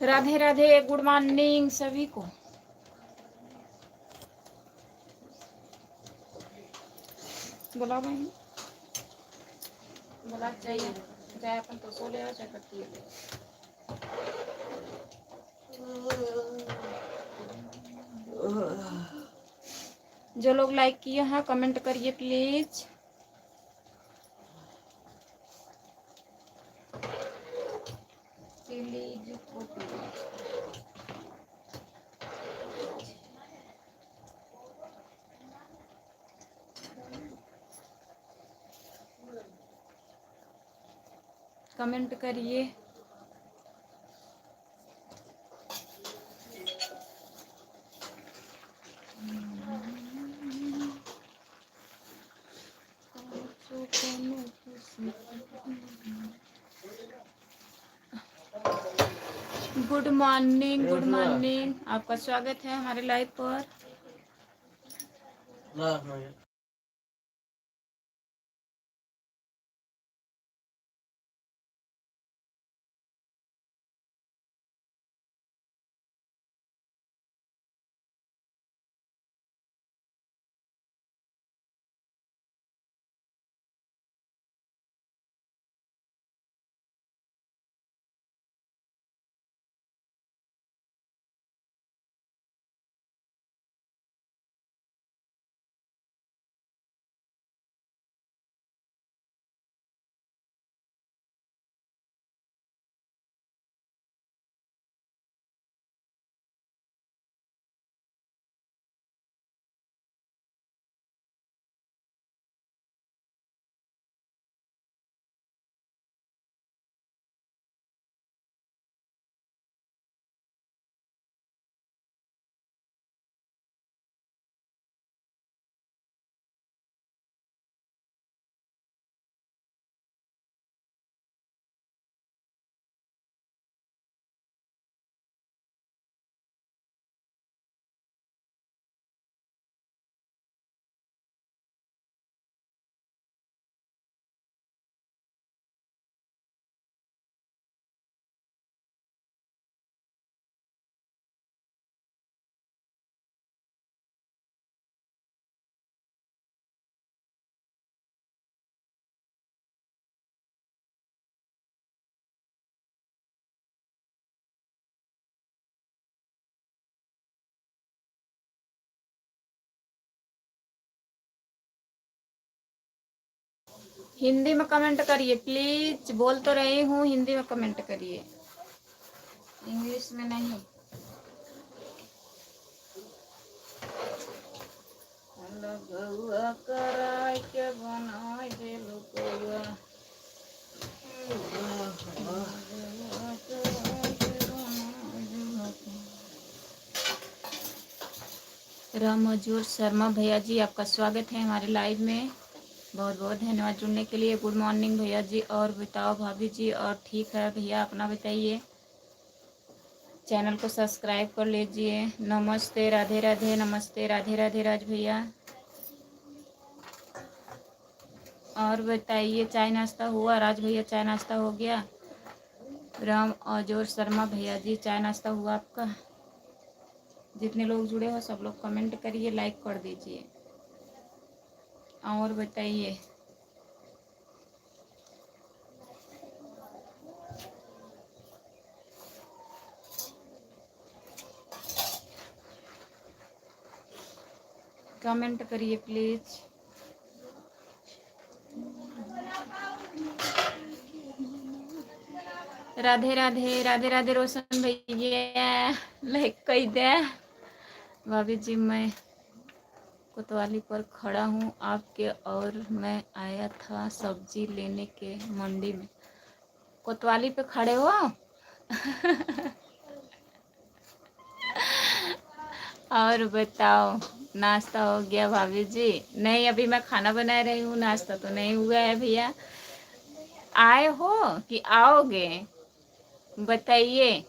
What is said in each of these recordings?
Radhe Radhe, good morning सभी को। बुलाओ बहन, बुला चाहिए, चाहे अपन तो सो ले चाहे करती है। जो लोग लाइक किए हैं कमेंट करिए प्लीज। प्लीज कमेंट करिए। गुड मॉर्निंग, गुड मॉर्निंग, आपका स्वागत है हमारे लाइव पर। हिंदी में कमेंट करिए प्लीज, बोल तो रही हूँ, हिंदी में कमेंट करिए, इंग्लिश में नहीं। लगुआ कराय के बनाय दे लुकुआ। रामजोर शर्मा भैया जी, आपका स्वागत है हमारे लाइव में। बहुत बहुत धन्यवाद जुड़ने के लिए। गुड मॉर्निंग भैया जी। और बताओ भाभी जी, और ठीक है भैया, अपना बताइए। चैनल को सब्सक्राइब कर लीजिए। नमस्ते, राधे राधे, नमस्ते, राधे राधे राज भैया। और बताइए, चाय नाश्ता हुआ? राज भैया चाय नाश्ता हो गया? राम अजोर शर्मा भैया जी, चाय नाश्ता हुआ आपका? जितने लोग जुड़े हो सब लोग कमेंट करिए, लाइक कर दीजिए। और बताइए, कमेंट करिए प्लीज। राधे राधे, राधे राधे रोशन भैया, लाइक कर दे। भाभी जी, मैं कोतवाली पर खड़ा हूँ आपके, और मैं आया था सब्जी लेने के मंडी में। कोतवाली पे खड़े हो? और बताओ, नाश्ता हो गया भाभी जी? नहीं, अभी मैं खाना बना रही हूँ, नाश्ता तो नहीं हुआ है भैया। आए हो कि आओगे, बताइए।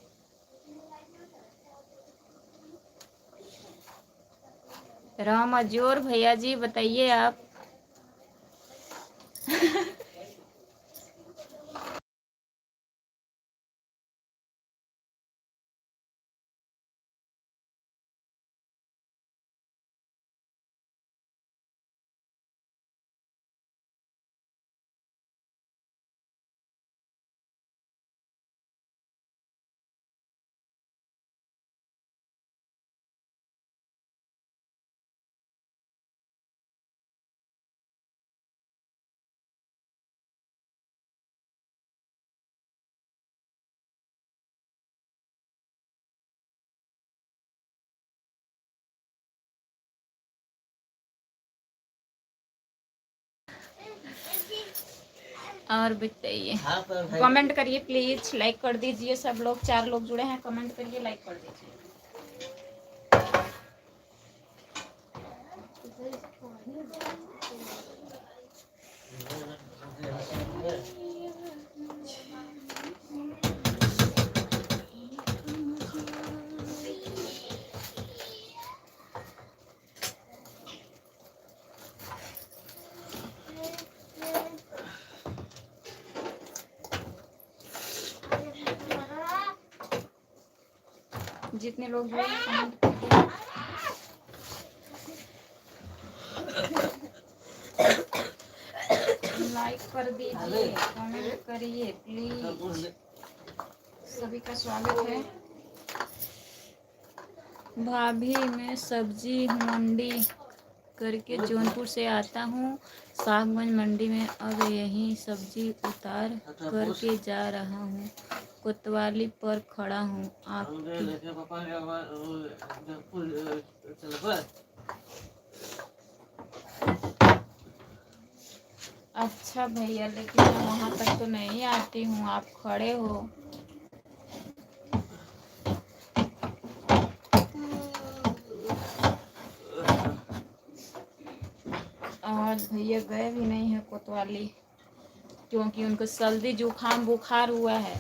राम अजोर भैया जी, बताइए आप। और बताइए, कमेंट करिए प्लीज, लाइक कर दीजिए। सब लोग 4 लोग जुड़े हैं, कमेंट करिए, लाइक कर दीजिए। जितने लोग जुड़े हैं कमेंट करिए। लाइक कर दीजिए, कमेंट करिए प्लीज। सभी का स्वागत है। भाभी मैं सब्जी मंडी करके जौनपुर से आता हूँ, सागगंज मंडी में अब यही सब्जी उतार करके जा रहा हूँ, कोतवाली पर खड़ा हूँ। आपकी अच्छा भैया, लेकिन मैं वहाँ तक तो नहीं आती हूँ, आप खड़े हो। आज भैया गए भी नहीं है कोतवाली, क्योंकि उनको सर्दी जुकाम बुखार हुआ है।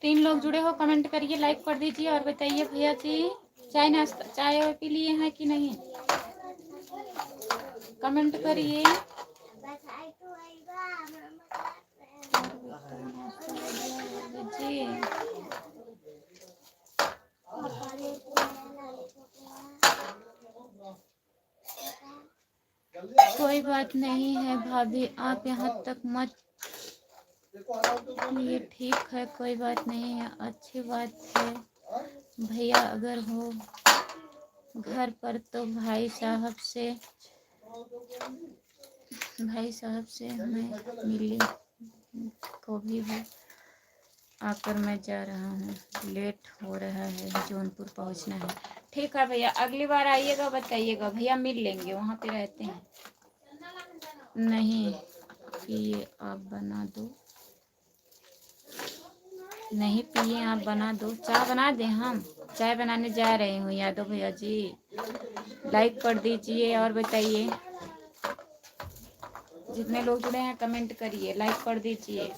तीन लोग जुड़े हो, कमेंट करिए, लाइक कर दीजिए और बताइए भैया जी चाय नाश्ता चाय पी लिए हैं कि नहीं, कमेंट करिए। जी कोई बात नहीं है भाभी, आप यहाँ तक मत, ये ठीक है, कोई बात नहीं है, अच्छी बात है भैया। अगर हो घर पर तो भाई साहब से मैं मिली कभी भी आकर मैं जा रहा हूँ, लेट हो रहा है, जौनपुर पहुँचना है। ठीक है भैया, अगली बार आइएगा बताइएगा भैया, मिल लेंगे, वहाँ पे रहते हैं। नहीं पिए आप बना दो, नहीं पिए आप बना दो, चाय बना दें, हम चाय बनाने जा रहे हूँ यादव भैया जी। लाइक कर दीजिए और बताइए, जितने लोग जुड़े हैं कमेंट करिए, लाइक कर दीजिए।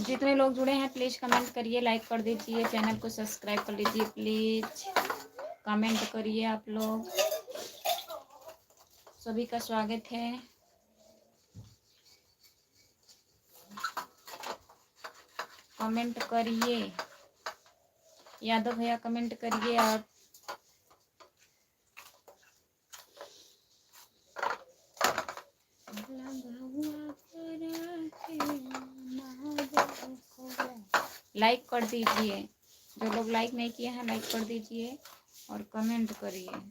जितने लोग जुड़े हैं प्लीज़ कमेंट करिए, लाइक कर दीजिए, चैनल को सब्सक्राइब कर लीजिए प्लीज़, कमेंट करिए आप लोग। सभी का स्वागत है। कमेंट करिए यादव भैया, कमेंट करिए आप। लाइक कर दीजिए, जो लोग लाइक नहीं किए हैं लाइक कर दीजिए और कमेंट करिए।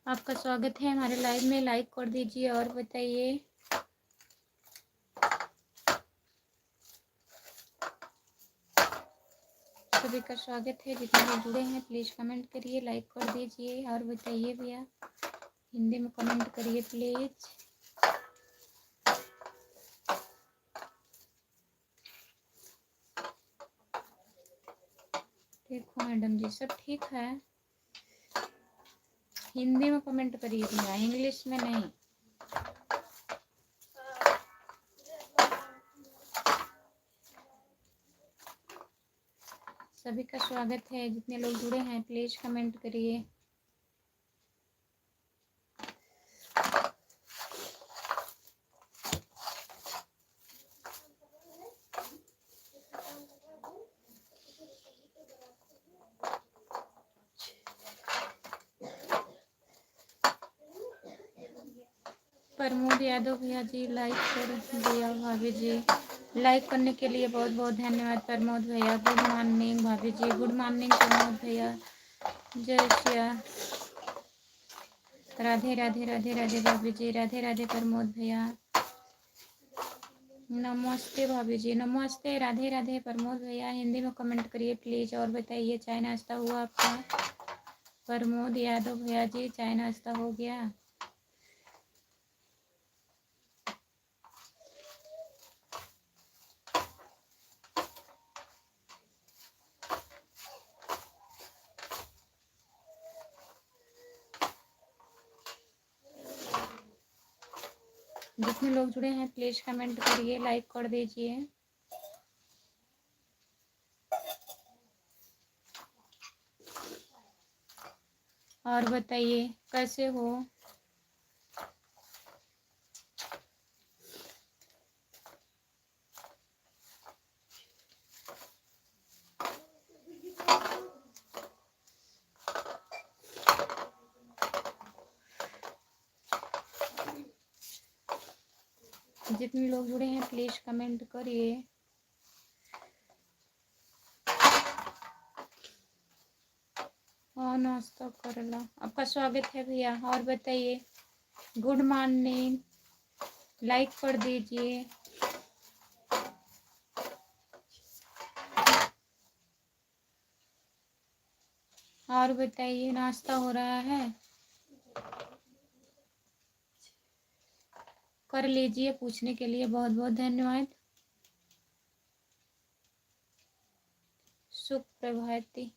आपका स्वागत है हमारे लाइव में। लाइक कर दीजिए और बताइए। सभी का स्वागत है। जितने लोग जुड़े हैं प्लीज़ कमेंट करिए, लाइक कर दीजिए और बताइए भैया। हिंदी में कमेंट करिए प्लीज़। देखो मैडम जी सब ठीक है। हिंदी में कमेंट करिए भैया, इंग्लिश में नहीं। सभी का स्वागत है। जितने लोग जुड़े हैं प्लीज़ कमेंट करिए। प्रमोद यादव भैया जी लाइक कर दिया। भाभी जी लाइक करने के लिए बहुत बहुत धन्यवाद प्रमोद भैया। गुड मॉर्निंग भाभी जी। गुड मॉर्निंग प्रमोद भैया। जय श्रिया। राधे राधे राधे राधे भाभी जी। राधे राधे प्रमोद भैया। नमस्ते भाभी जी। नमस्ते। राधे राधे प्रमोद भैया। हिंदी में कमेंट करिए प्लीज़ और बताइए चाय नाश्ता हुआ आपका। प्रमोद यादव भैया जी चाय नाश्ता हो गया। जितने लोग जुड़े हैं प्लीज़ कमेंट करिए, लाइक कर दीजिए। और बताइए कैसे हो। जितने लोग जुड़े हैं प्लीज़ कमेंट करिए। और नाश्ता कर लो। आपका स्वागत है भैया। और बताइए। Good morning. लाइक कर दीजिए। और बताइए नाश्ता हो रहा है। कर लीजिए। पूछने के लिए बहुत बहुत धन्यवाद। सुप्रभाती।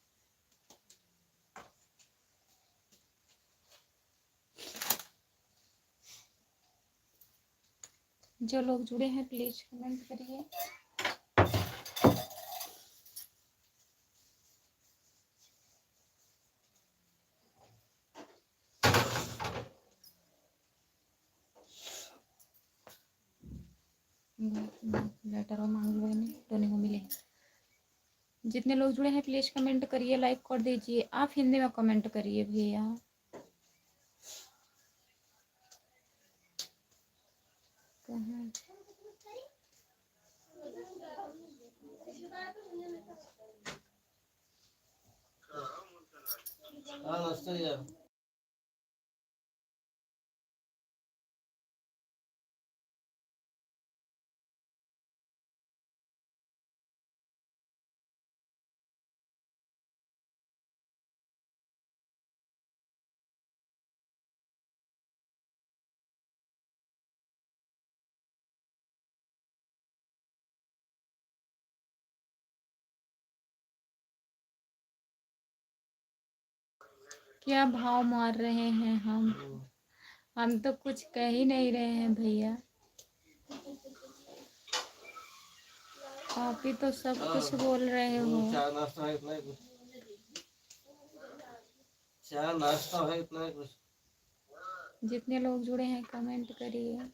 जो लोग जुड़े हैं प्लीज कमेंट करिए। लेटर मांग लो इन्हें दोनों को मिले। जितने लोग जुड़े हैं प्लीज कमेंट करिए, लाइक कर दीजिए। आप हिंदी में कमेंट करिए भैया। क्या भाव मार रहे हैं हम तो कुछ कह ही नहीं रहे हैं भैया। आप ही तो सब कुछ बोल रहे हो। चाय नाश्ता है इतना कुछ। जितने लोग जुड़े हैं कमेंट करिए।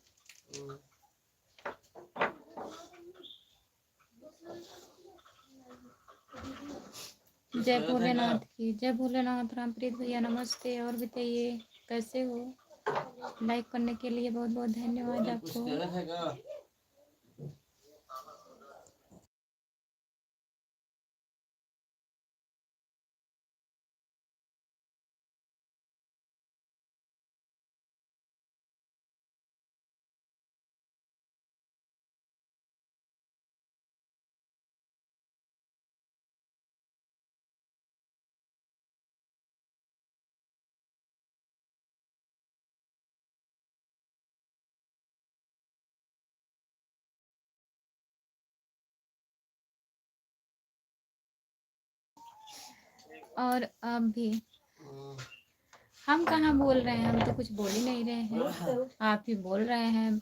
जय भोलेनाथ की जय भोलेनाथ। रामप्रीत भैया नमस्ते। और बताइए कैसे हो। लाइक करने के लिए बहुत बहुत धन्यवाद आपको। और अब भी हम कहाँ बोल रहे हैं, हम तो कुछ बोल ही नहीं रहे हैं, आप ही बोल रहे हैं।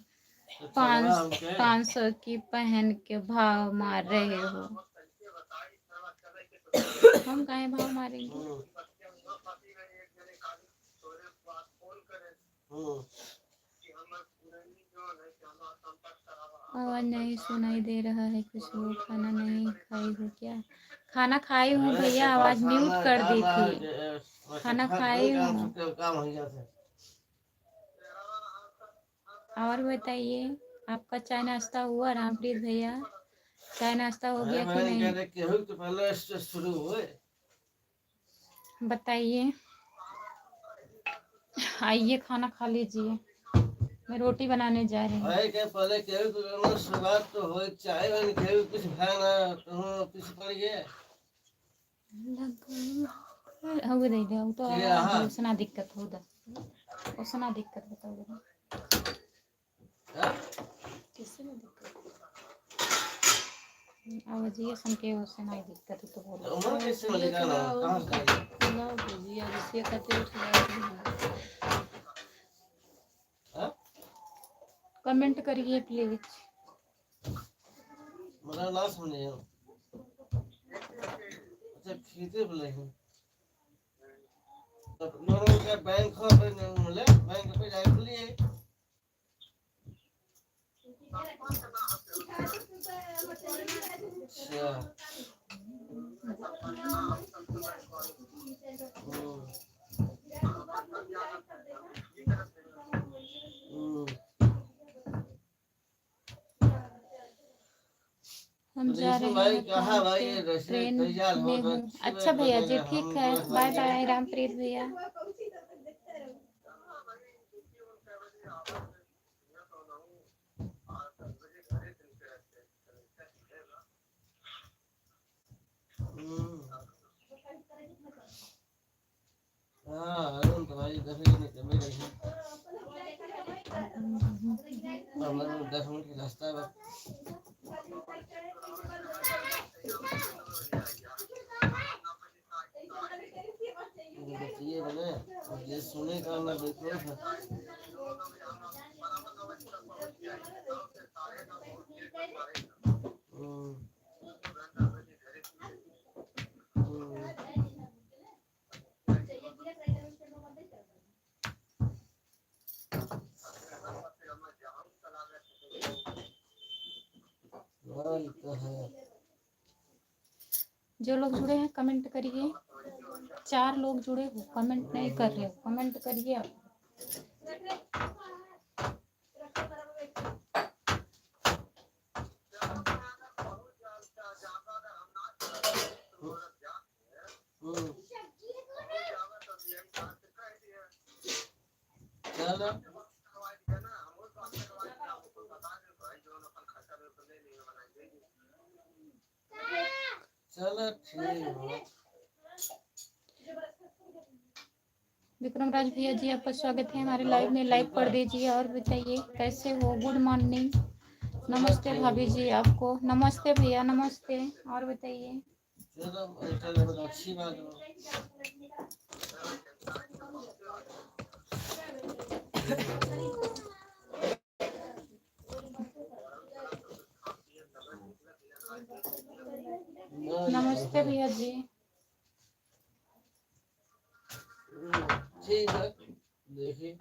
500 की पहन के भाव मार रहे हो। हम काहे भाव मारेंगे? आवाज नहीं सुनाई दे रहा है कुछ हो। खाना नहीं खाई हो क्या? खाना खाई हूँ भैया, आवाज म्यूट कर दी थी। खाना खाई हूँ। और बताइए, आपका चाय नाश्ता हुआ रामप्रीत भैया? चाय नाश्ता हो गया कि नहीं? बताइए। आइए खाना खा लीजिए, मैं रोटी बनाने जा रही हूँ। पहले शुरुआत तो हो, चाय वाली कुछ खाना तो कुछ पड़ गया हो दे दे तो उसना दिक्कत हो दा उसना दिक्कत बताओ किससे ना दिक्कत आवाज़िए सन के उससे नहीं दिक्कत तो बोलो ना बुझिया जिससे कहते कमेंट करिए प्लीज। मेरा ना सुनिए अच्छा खींचे बोले हैं नॉर्मल का बैंक मिले बैंक पे जाए बोलिए हम जा रहे हैं ट्रेन में हूँ। अच्छा भैया जी ठीक है, बाय बाय रामप्रीत भैया। दस मिनट की रास्ता है ये बने ये सुने का ना बिल्कुल जो लोग जुड़े हैं कमेंट करिए। 4 लोग जुड़े हो, कमेंट नहीं कर रहे हो, कमेंट करिए आप। चलो ठीक। विक्रम राज भैया जी आपका स्वागत है हमारे लाइव में। लाइक कर दीजिए और बताइए कैसे हो। Good morning. नमस्ते भाभी जी आपको। नमस्ते भैया नमस्ते। और बताइए। अच्छी बात नमस्ते भैया जी। ठीक है देखिए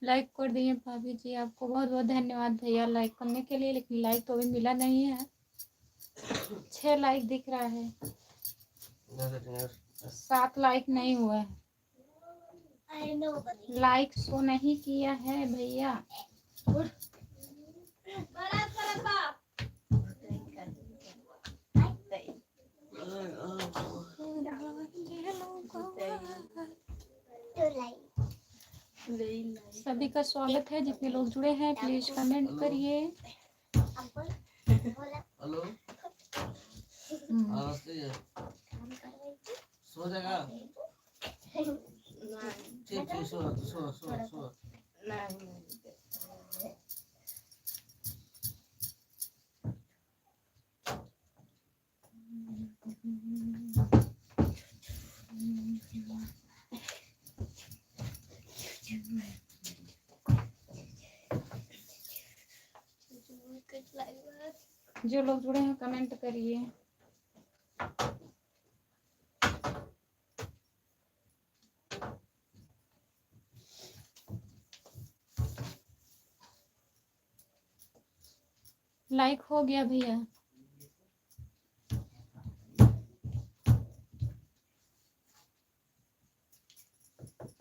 लाइक कर दिए भाभी जी, आपको बहुत बहुत धन्यवाद भैया लाइक करने के लिए। लेकिन लाइक तो अभी मिला नहीं है। 6 लाइक दिख रहा है, 7 लाइक नहीं हुआ है। लाइक शो नहीं किया है भैया। सभी का स्वागत है। जितने लोग जुड़े हैं प्लीज कमेंट करिए। हेलो सो जाएगा ठीक है सो सो सो सो जो लोग जुड़े हैं कमेंट करिए। लाइक हो गया भैया।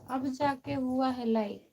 अब जाके हुआ है लाइक।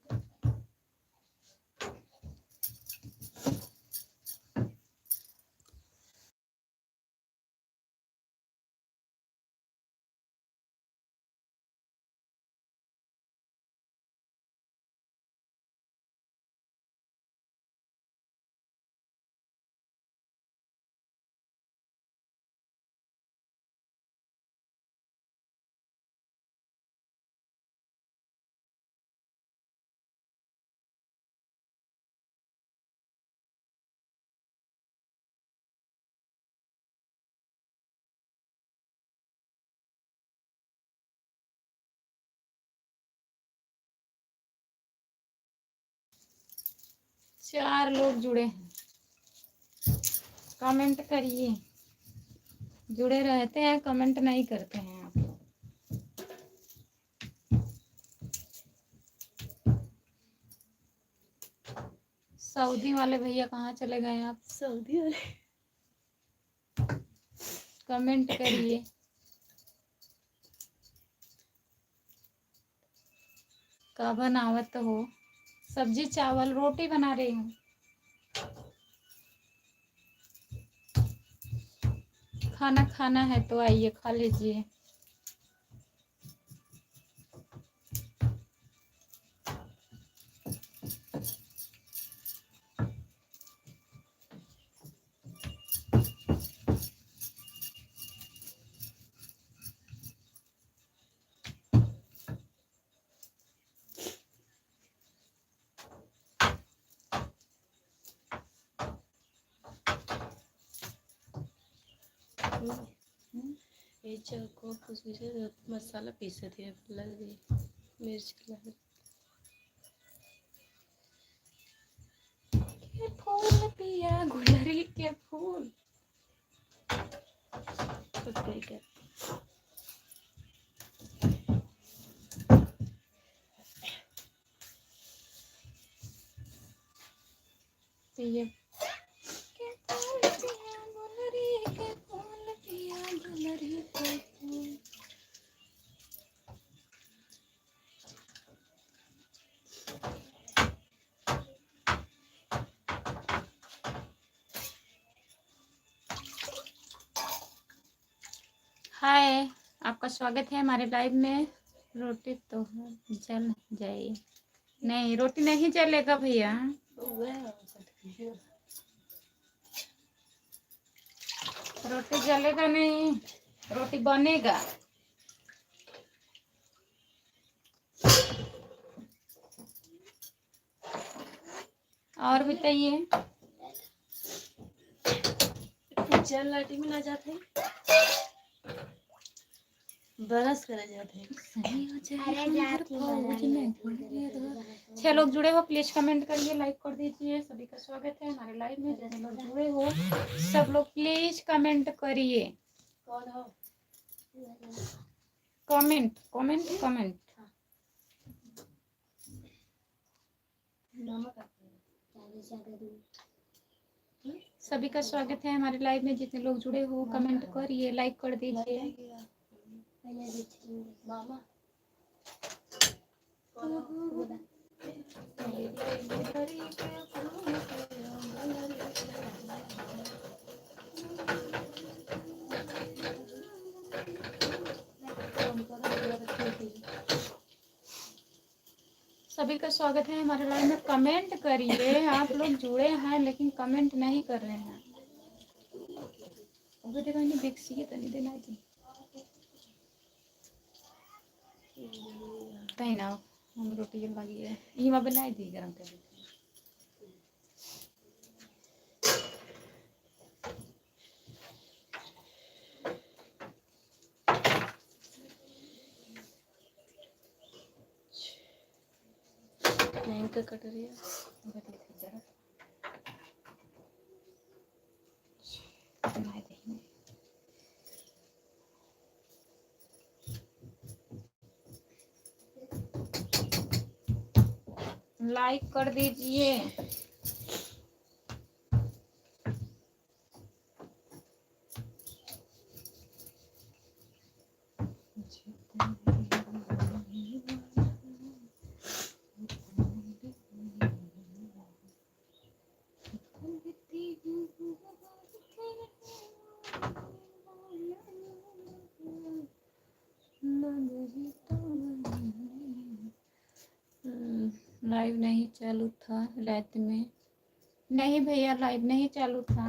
चार लोग जुड़े हैं, कमेंट करिए। जुड़े रहते हैं कमेंट नहीं करते हैं आप। सऊदी वाले भैया कहाँ चले गए आप? सऊदी वाले कमेंट करिए। का बनावत हो? सब्जी चावल रोटी बना रही हूँ। खाना खाना है तो आइए खा लीजिए। ये चको मसाला पीसे थे लग गई मिर्च के फूल पिया गुलरी के फूल। क्या पिए के फूल पिया गुलरी के फूल पिया गुलरी के फूल। हाय, आपका स्वागत है हमारे लाइव में। रोटी तो जल जाए। नहीं रोटी नहीं जलेगा भैया। रोटी जलेगा नहीं, रोटी बनेगा। और बताइए। जल लाटी में ना जाते बरस करे जाते हैं। सही हो जाए। 6 लोग जुड़े हो प्लीज कमेंट करिए, लाइक कर दीजिए। सभी का स्वागत है हमारे लाइव में। जितने लोग जुड़े हो सब लोग प्लीज कमेंट करिए। कौन हो? Comment comment comment. सभी का स्वागत है हमारे लाइव में। जितने लोग जुड़े हो कमेंट करिए, लाइक कर दीजिए। मामा सभी का स्वागत है हमारे लाइव में। कमेंट करिए। आप लोग जुड़े हैं लेकिन कमेंट नहीं कर रहे हैं। तही ना हम रोटी लगी इमा बनाई दी गरम कर। नहीं तो कट रही है। लाइक कर दीजिए। लाइव नहीं चालू था रात में। नहीं भैया लाइव नहीं चालू था।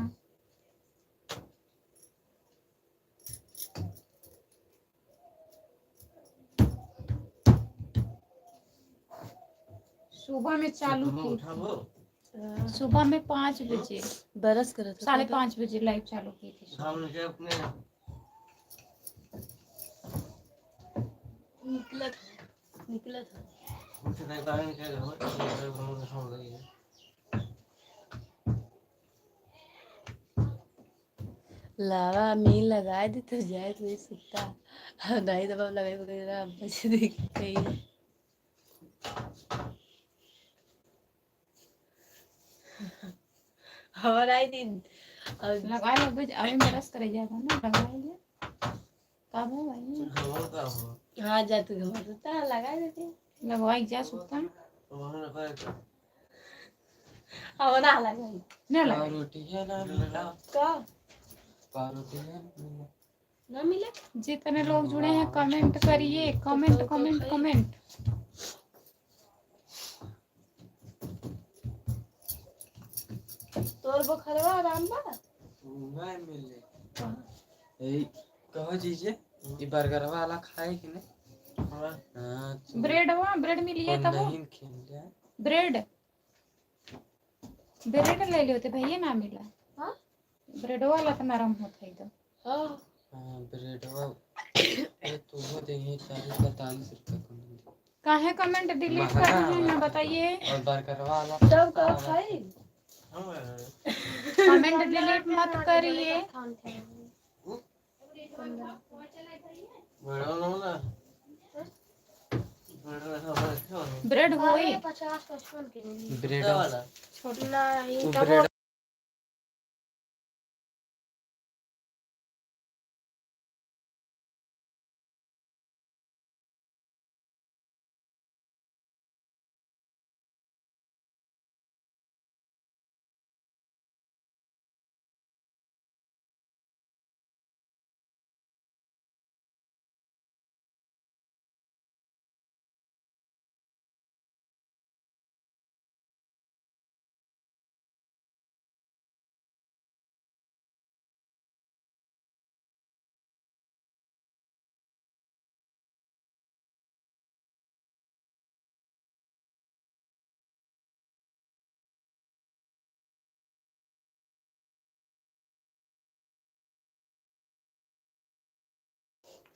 सुबह में चालू की थी। सुबह में 5 बजे बरस कर 5:30 बजे लाइव चालू की थी। निकला था लावा मी लगाए दे तो जाए तो नहीं सकता नहीं दबा लगाई वगैरह बच देख गई है। और आई दिन और लगाए अभी अभी बरस करे जाएगा ना लगाएंगे कब है भाई। हाँ जाते घुमा देता लगा देते लगवाई जा सकता और ना लगाई ना लगा रोटी है ना मिला का रोटी है ना मिले। जितने लोग जुड़े हैं कमेंट करिए। Comment comment comment. तोर बखरवा आराम बा नहीं मिले ए कहो जीजे ये बर्गर वाला खाए कि नहीं। हां ब्रेड मिलिए तब नहीं खेल जाए ब्रेड ले लेते भैया ना मिला। हां ब्रेड वाला तो नरम होता है एकदम। हां ब्रेड वो तो वो देंगे 40-45 रुपए का। काहे कमेंट डिलीट कर रहे हैं ना बताइए। और बर्गर वाला तब का खाई कमेंट डिलीट मत करिए। ब्रेड होई 50-55 के ब्रेड वाला छोटा नहीं ब्रेड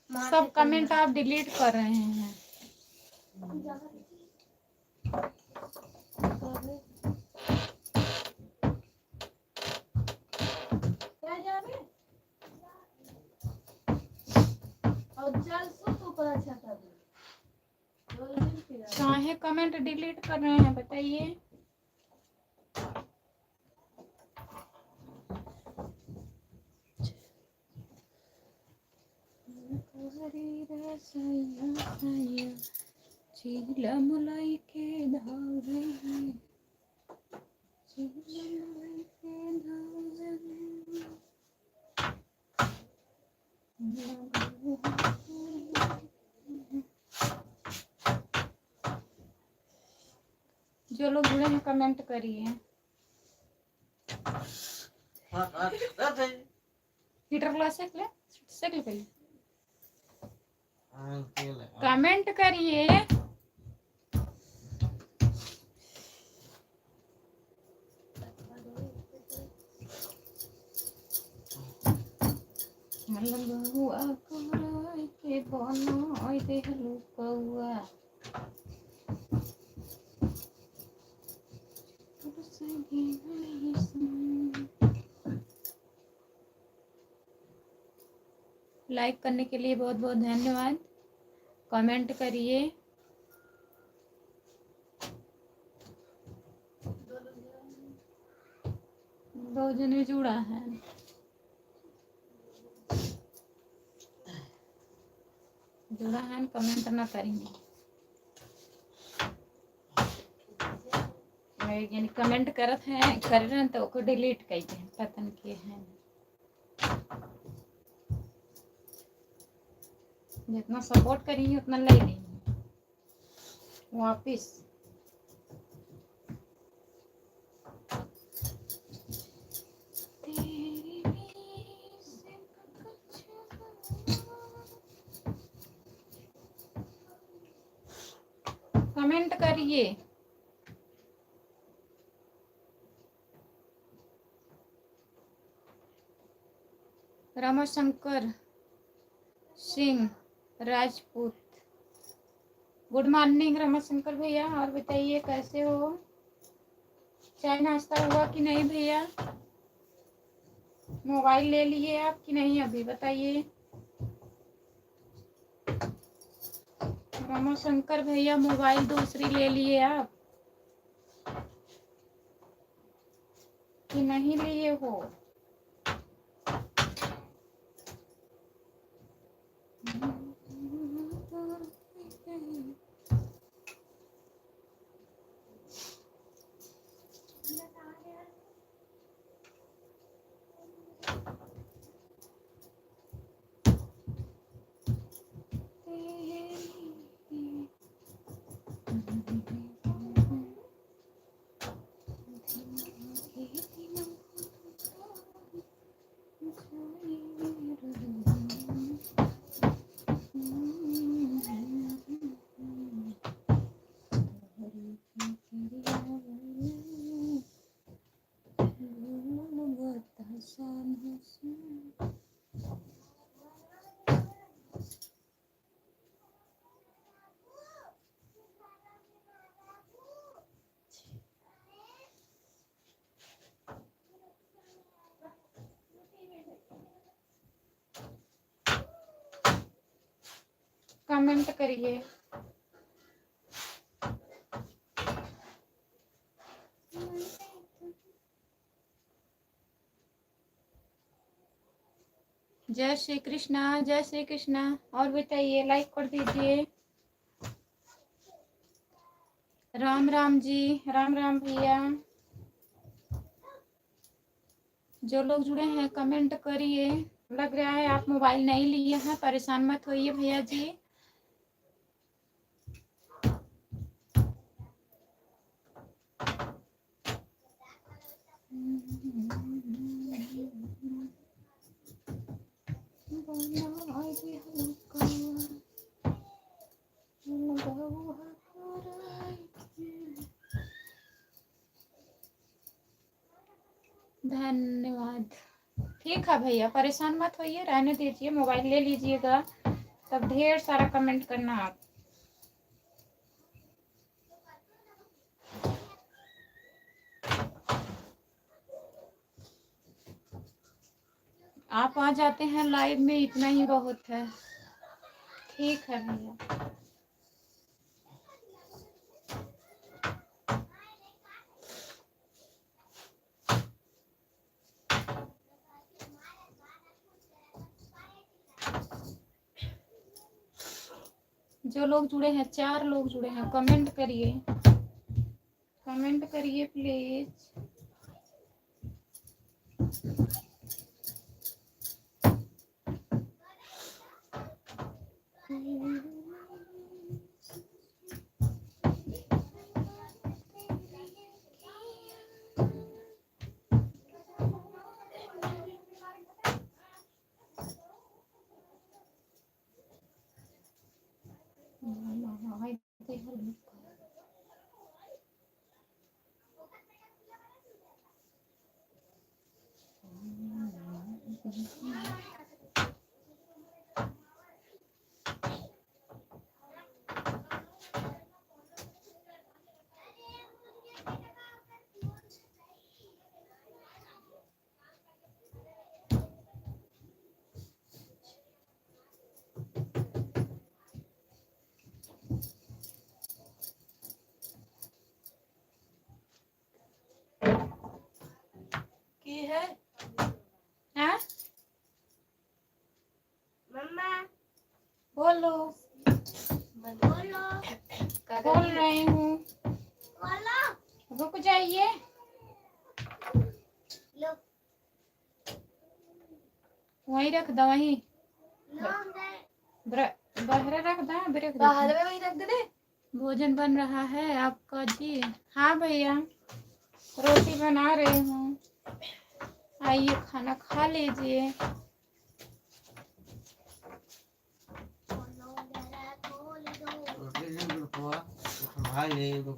सब कमेंट आप डिलीट कर रहे हैं। काहे कमेंट डिलीट कर रहे हैं बताइए। मलाई के धावे जो लोग जुड़े हैं कमेंट करिए। हीटर क्लास सेक ले पहले कमेंट करिए। हुआ के बनो देहलू कौआ लाइक करने के लिए बहुत बहुत धन्यवाद। कमेंट करिए। दो जने जुड़ा है। जुड़ा है कमेंट ना करेंगे, यानी कमेंट करत हैं कर रहे हैं तो ओको डिलीट कर दे, पता नहीं के हैं। जितना सपोर्ट करेंगे उतना ले लेंगे वापिस। कमेंट करिए। रमाशंकर सिंह राजपूत, गुड मॉर्निंग रमाशंकर भैया। और बताइए कैसे हो, चाय नाश्ता हुआ कि नहीं भैया? मोबाइल ले लिए आप कि नहीं अभी बताइए। रमाशंकर भैया मोबाइल दूसरी ले लिए आप कि नहीं लिए हो? कमेंट करिए। जय श्री कृष्णा, जय श्री कृष्णा। और बताइए, लाइक कर दीजिए। राम राम जी, राम राम भैया। जो लोग जुड़े हैं कमेंट करिए। लग रहा है आप मोबाइल नहीं लिए हैं, परेशान मत होइए भैया जी। धन्यवाद। ठीक है भैया, परेशान मत होइए, रहने दीजिए, मोबाइल ले लीजिएगा, तब ढेर सारा कमेंट करना आप आ जाते हैं लाइव में, इतना ही बहुत है। ठीक है भैया। जो लोग जुड़े हैं, 4 लोग जुड़े हैं, कमेंट करिए, कमेंट करिए प्लीज। बोल रही हूँ, रुक जाइए। वहीं रख दो, वहीं बहरे रख दो, बाहर में वहीं रख दे। भोजन बन रहा है आपका जी? हाँ भैया, रोटी बना रही हूँ, आइए खाना खा लीजिए।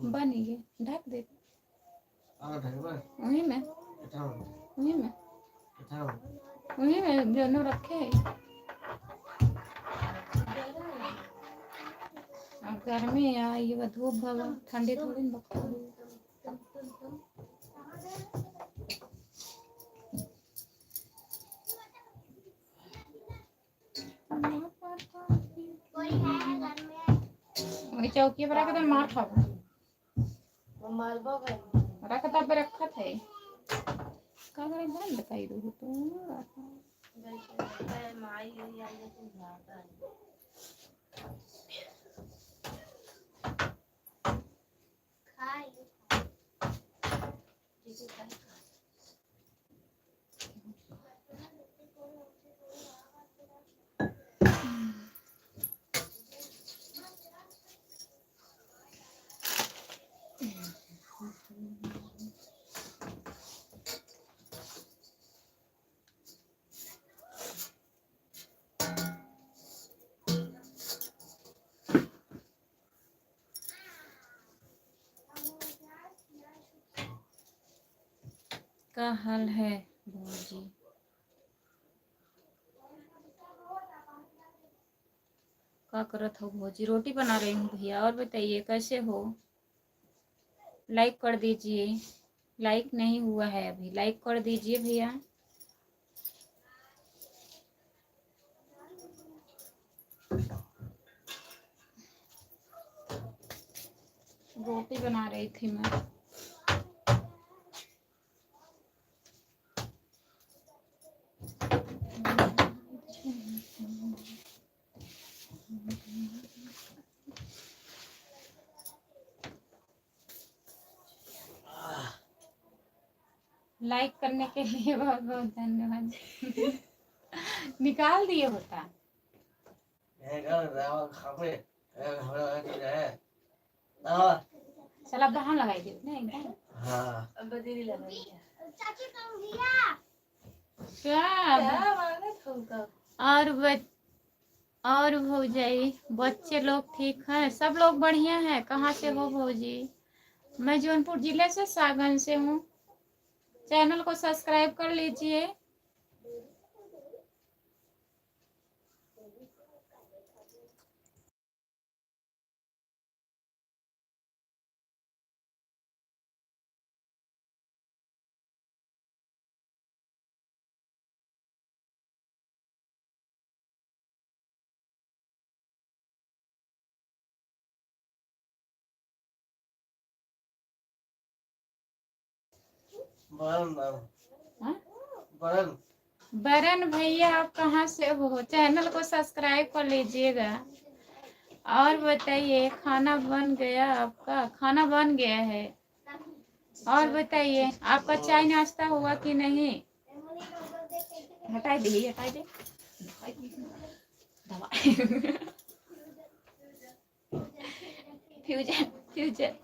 बन गए, ढक दे वहीं में, वहीं में, वहीं में दोनों रखे। अब गर्मी है, ये धूप भगा, ठंडी थोड़ी न बकता है। वही चौकी पर रख दे, मार खाओ। रख दे पे रखा थे का करे बंद बताई दो तो का हाल है भौजी? क्या करत हो भौजी? रोटी बना रही हूँ भैया। और बताइए कैसे हो? लाइक कर दीजिए, लाइक नहीं हुआ है अभी, लाइक कर दीजिए भैया। रोटी बना रही थी मैं। लाइक करने के लिए बहुत बहुत धन्यवाद। निकाल दिए होता। चला बहान लगाई दी ना एकदम। हाँ अब बदली लगाई क्या और भौजी बच्चे लोग ठीक हैं? सब लोग बढ़िया हैं। कहाँ से हो भौजी? मैं जौनपुर जिले से सागन से हूँ। चैनल को सब्सक्राइब कर लीजिए। बरन भैया आप कहाँ से हो? चैनल को सब्सक्राइब कर लीजिएगा। और बताइए खाना बन गया आपका? खाना बन गया है। और बताइए आपका चाय नाश्ता हुआ कि नहीं? हटाई दे, हटाई दे फ्यूजन फ्यूजन।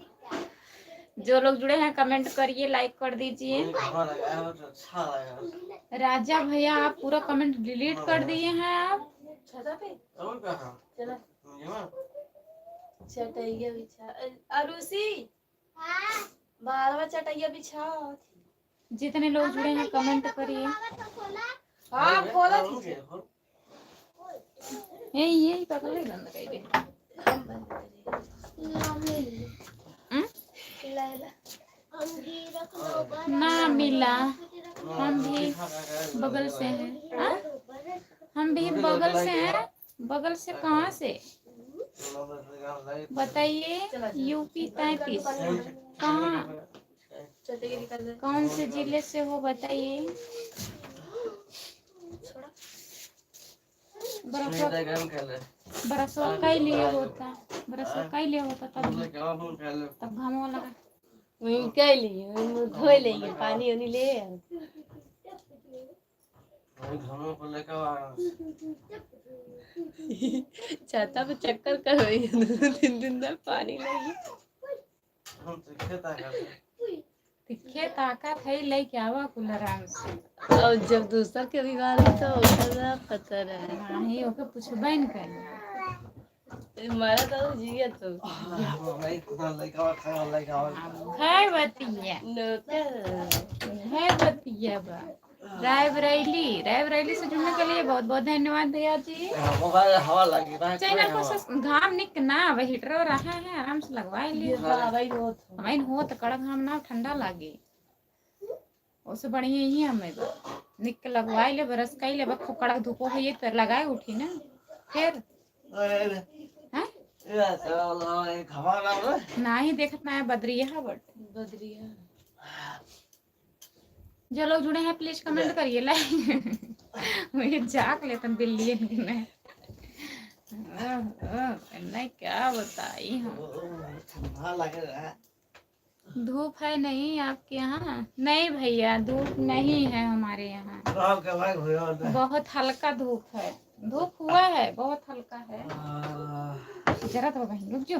जो लोग जुड़े हैं कमेंट करिए, लाइक कर दीजिए। राजा भैया आप पूरा कमेंट डिलीट कर दिए हैं आप। चटैया बिछा अरुषि, बारवा चटैया बिछाओ। जितने लोग जुड़े हैं कमेंट करिए। हाँ खोला यही पकड़ बंद कर दे। ना मिला, हम भी बगल से हैं। हम भी बगल से हैं। बगल से कहाँ से बताइए? यूपी 33। कहाँ, कौन से जिले से हो बताइए? बरसवा बरसवा कई लिए होता, बरसवा कई लिए होता तब घामवा लगा। वही क्या लिए मुँह धो लिए पानी उनी ले छाता पे चक्कर कर रही है 2-3 दिन तक पानी लगी तिखे ताकत है ले के आवा कुल आराम से। और जब दूसरा के बीमार हो तो उसका पता है नहीं ओके पूछबे न कर हमारा तो जिया तो है बतिया नौकर है बतिया बा। रायबरेली से जुड़ने के लिए बहुत बहुत धन्यवाद भैया जी। चैनल को घाम निक ना अब हीटर रहा है आराम से लगवाए लिए हमें हो तो कड़क घाम ना ठंडा लागे उससे बढ़िया ही हमें निक लगवाए ले बरस कई ले खूब कड़क धूप हो ये तर लगाए उठी ना फिर ना ही देखत ना है बदरिया बदरिया जो लोग जुड़े हैं प्लीज कमेंट करिए लाइक मुझे जाग लेते बिल्ली में मैं क्या बताई हूँ। धूप है नहीं आपके यहाँ? नहीं भैया धूप नहीं है हमारे यहाँ, बहुत हल्का धूप है। धूप हुआ है बहुत हल्का है। जरा तो बहन रुक जो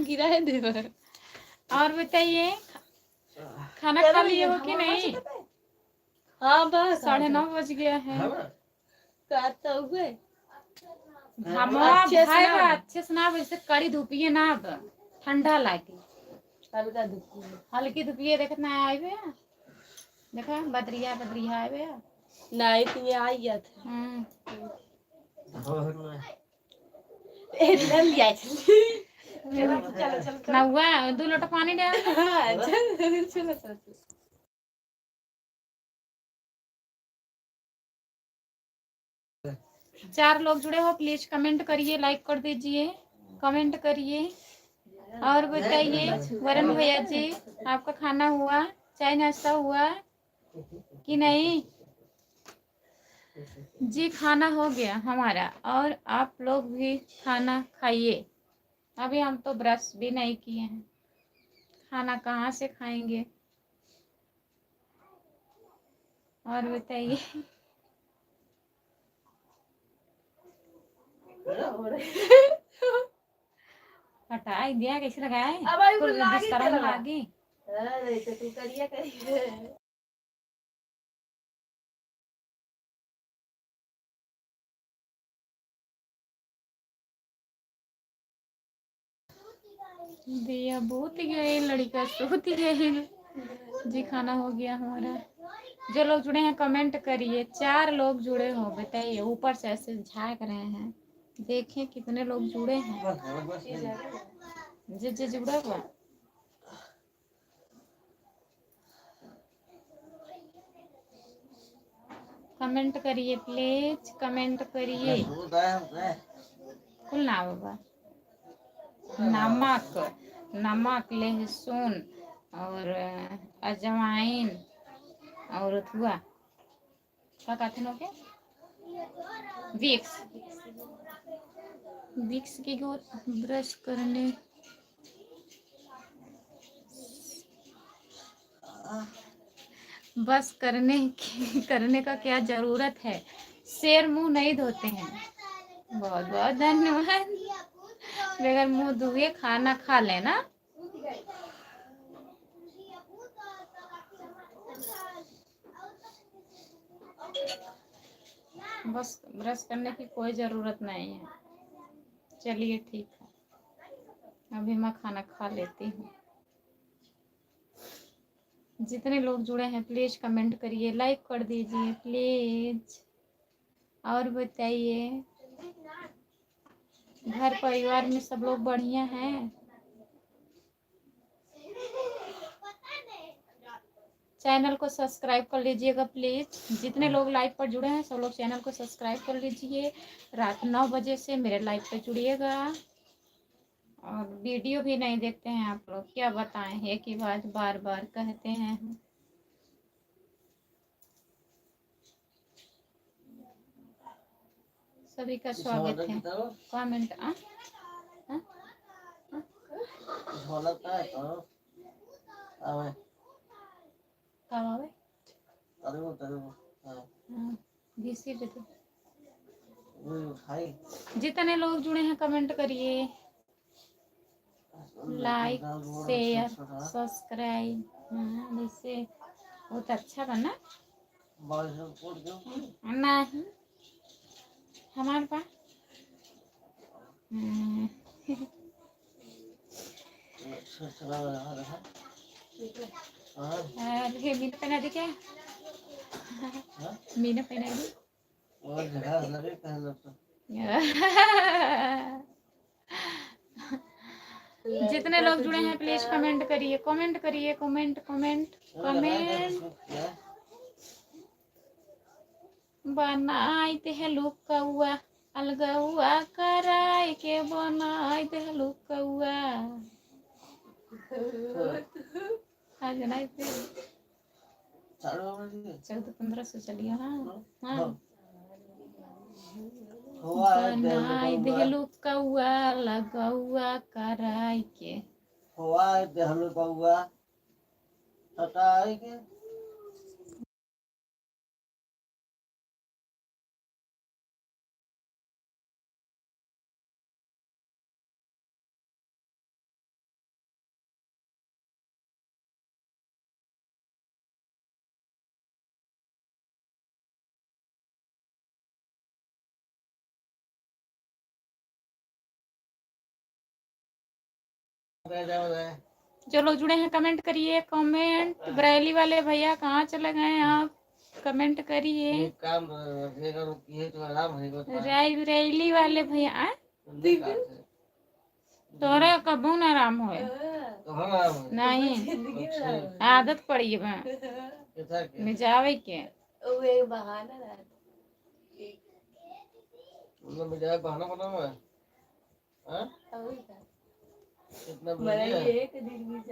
गिरा है दे और बताइए खाना खा लिए हो कि नहीं? हाँ बस 9:30 बज गया है। हुए अच्छे से ना वैसे कड़ी धूपिए ना अब ठंडा लागे हल्की धूपिए देखत ना आए बे देखा बदरिया आए बे नहीं तो ये आ गया था ना हुआ 2 लोटा पानी डाल चलो 4 लोग जुड़े हो प्लीज कमेंट करिए लाइक कर दीजिए कमेंट करिए और बताइए वरुण भैया जी आपका खाना हुआ चाय नाश्ता हुआ कि नहीं? जी खाना हो गया हमारा और आप लोग भी खाना खाइए। अभी हम तो ब्रश भी नहीं किए हैं, खाना कहाँ से खाएंगे? और बताइए हटा दिया कैसे लगाए बिस्तर में लागी तू करिए दिया बहुत गए लड़का सोती गए जी खाना हो गया हमारा। जो लोग जुड़े हैं कमेंट करिए 4 लोग जुड़े हो बताइए ऊपर से ऐसे झाँक रहे हैं देखें कितने लोग जुड़े हैं। जी जुड़ा हुआ कमेंट करिए प्लीज कमेंट करिए कुल ना बाबा नमक लहसुन और अजवाइन और अथुआ क्या कहते हैं लोग विक्स की ब्रश करने बस करने का क्या जरूरत है शेर मुंह नहीं धोते हैं। बहुत बहुत धन्यवाद। बगैर मुंह धोए खाना खा लेना। बस ब्रश करने की कोई ज़रूरत नहीं है। चलिए ठीक है अभी मैं खाना खा लेती हूँ। जितने लोग जुड़े हैं प्लीज़ कमेंट करिए लाइक कर दीजिए प्लीज़। और बताइए घर परिवार में सब लोग बढ़िया हैं? चैनल को सब्सक्राइब कर लीजिएगा प्लीज़। जितने लोग लाइव पर जुड़े हैं सब लोग चैनल को सब्सक्राइब कर लीजिए। रात 9 बजे से मेरे लाइव पर जुड़िएगा। और वीडियो भी नहीं देखते हैं आप लोग क्या बताएं एक ही बात बार बार कहते हैं। सभी का स्वागत है। कमेंट घिसी पे तो जितने लोग जुड़े हैं कमेंट करिए, लाइक शेयर सब्सक्राइब। वैसे बहुत अच्छा बना नहीं हमारे पास। मीना पहना दी क्या? मीना पहना दी। जितने लोग जुड़े हैं प्लीज कमेंट करिए, कमेंट करिए, कमेंट कमेंट कमेंट। बनाई ते लुक कौआ अलगौआ कराई के बनाई ते लुक कौआ आज नहीं थे 1400-1500 चलिए। हाँ बनाई दे लुक कौआ लगौआ कराई के जो लोग जुड़े हैं कमेंट करिए, कमेंट। बरेली वाले भैया कहाँ चले गए आप? कमेंट करिए। बरेली वाले भैया तोरा कबू न आराम हो नहीं आदत पड़ी है जावे के बहाना एक दिन भी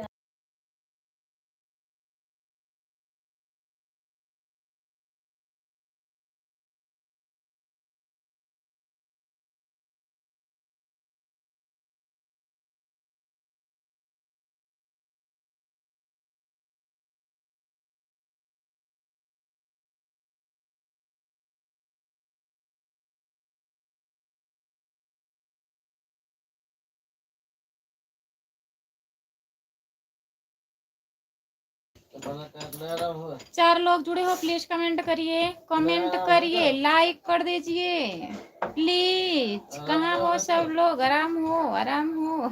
चार लोग जुड़े हो प्लीज कमेंट करिए, कमेंट करिए, लाइक कर दीजिए प्लीज। कहाँ हो सब लोग? आराम हो, आराम हो।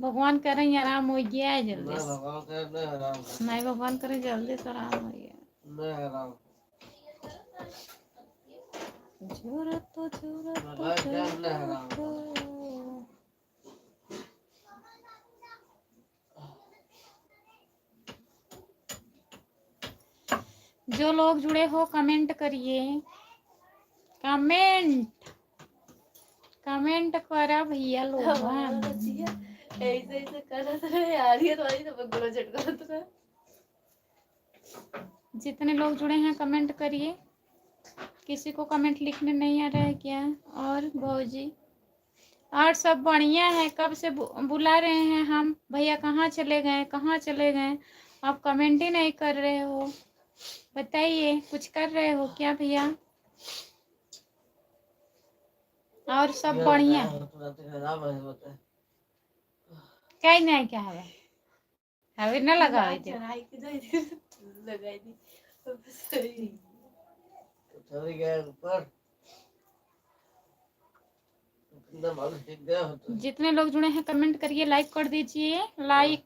भगवान करें आराम हो गया है जल्दी नहीं, भगवान करें जल्दी से आराम हो गया। जो लोग जुड़े हो कमेंट करिए, कमेंट कमेंट करा भैया लोग। ऐसे ऐसे करत रहे यार, ये तो बगलो झटकत रहे। जितने लोग जुड़े हैं कमेंट करिए। किसी को कमेंट लिखने नहीं आ रहा है क्या? और भौजी और सब बढ़िया है। कब से बुला रहे हैं हम, भैया कहाँ चले गए, कहाँ चले गए? आप कमेंट ही नहीं कर रहे हो, बताइए कुछ कर रहे हो क्या भैया? और सब बढ़िया कहीं नहीं क्या है हवे न लगावे थे लगाई दी जितने लोग जुड़े हैं कमेंट करिए, लाइक कर दीजिए, लाइक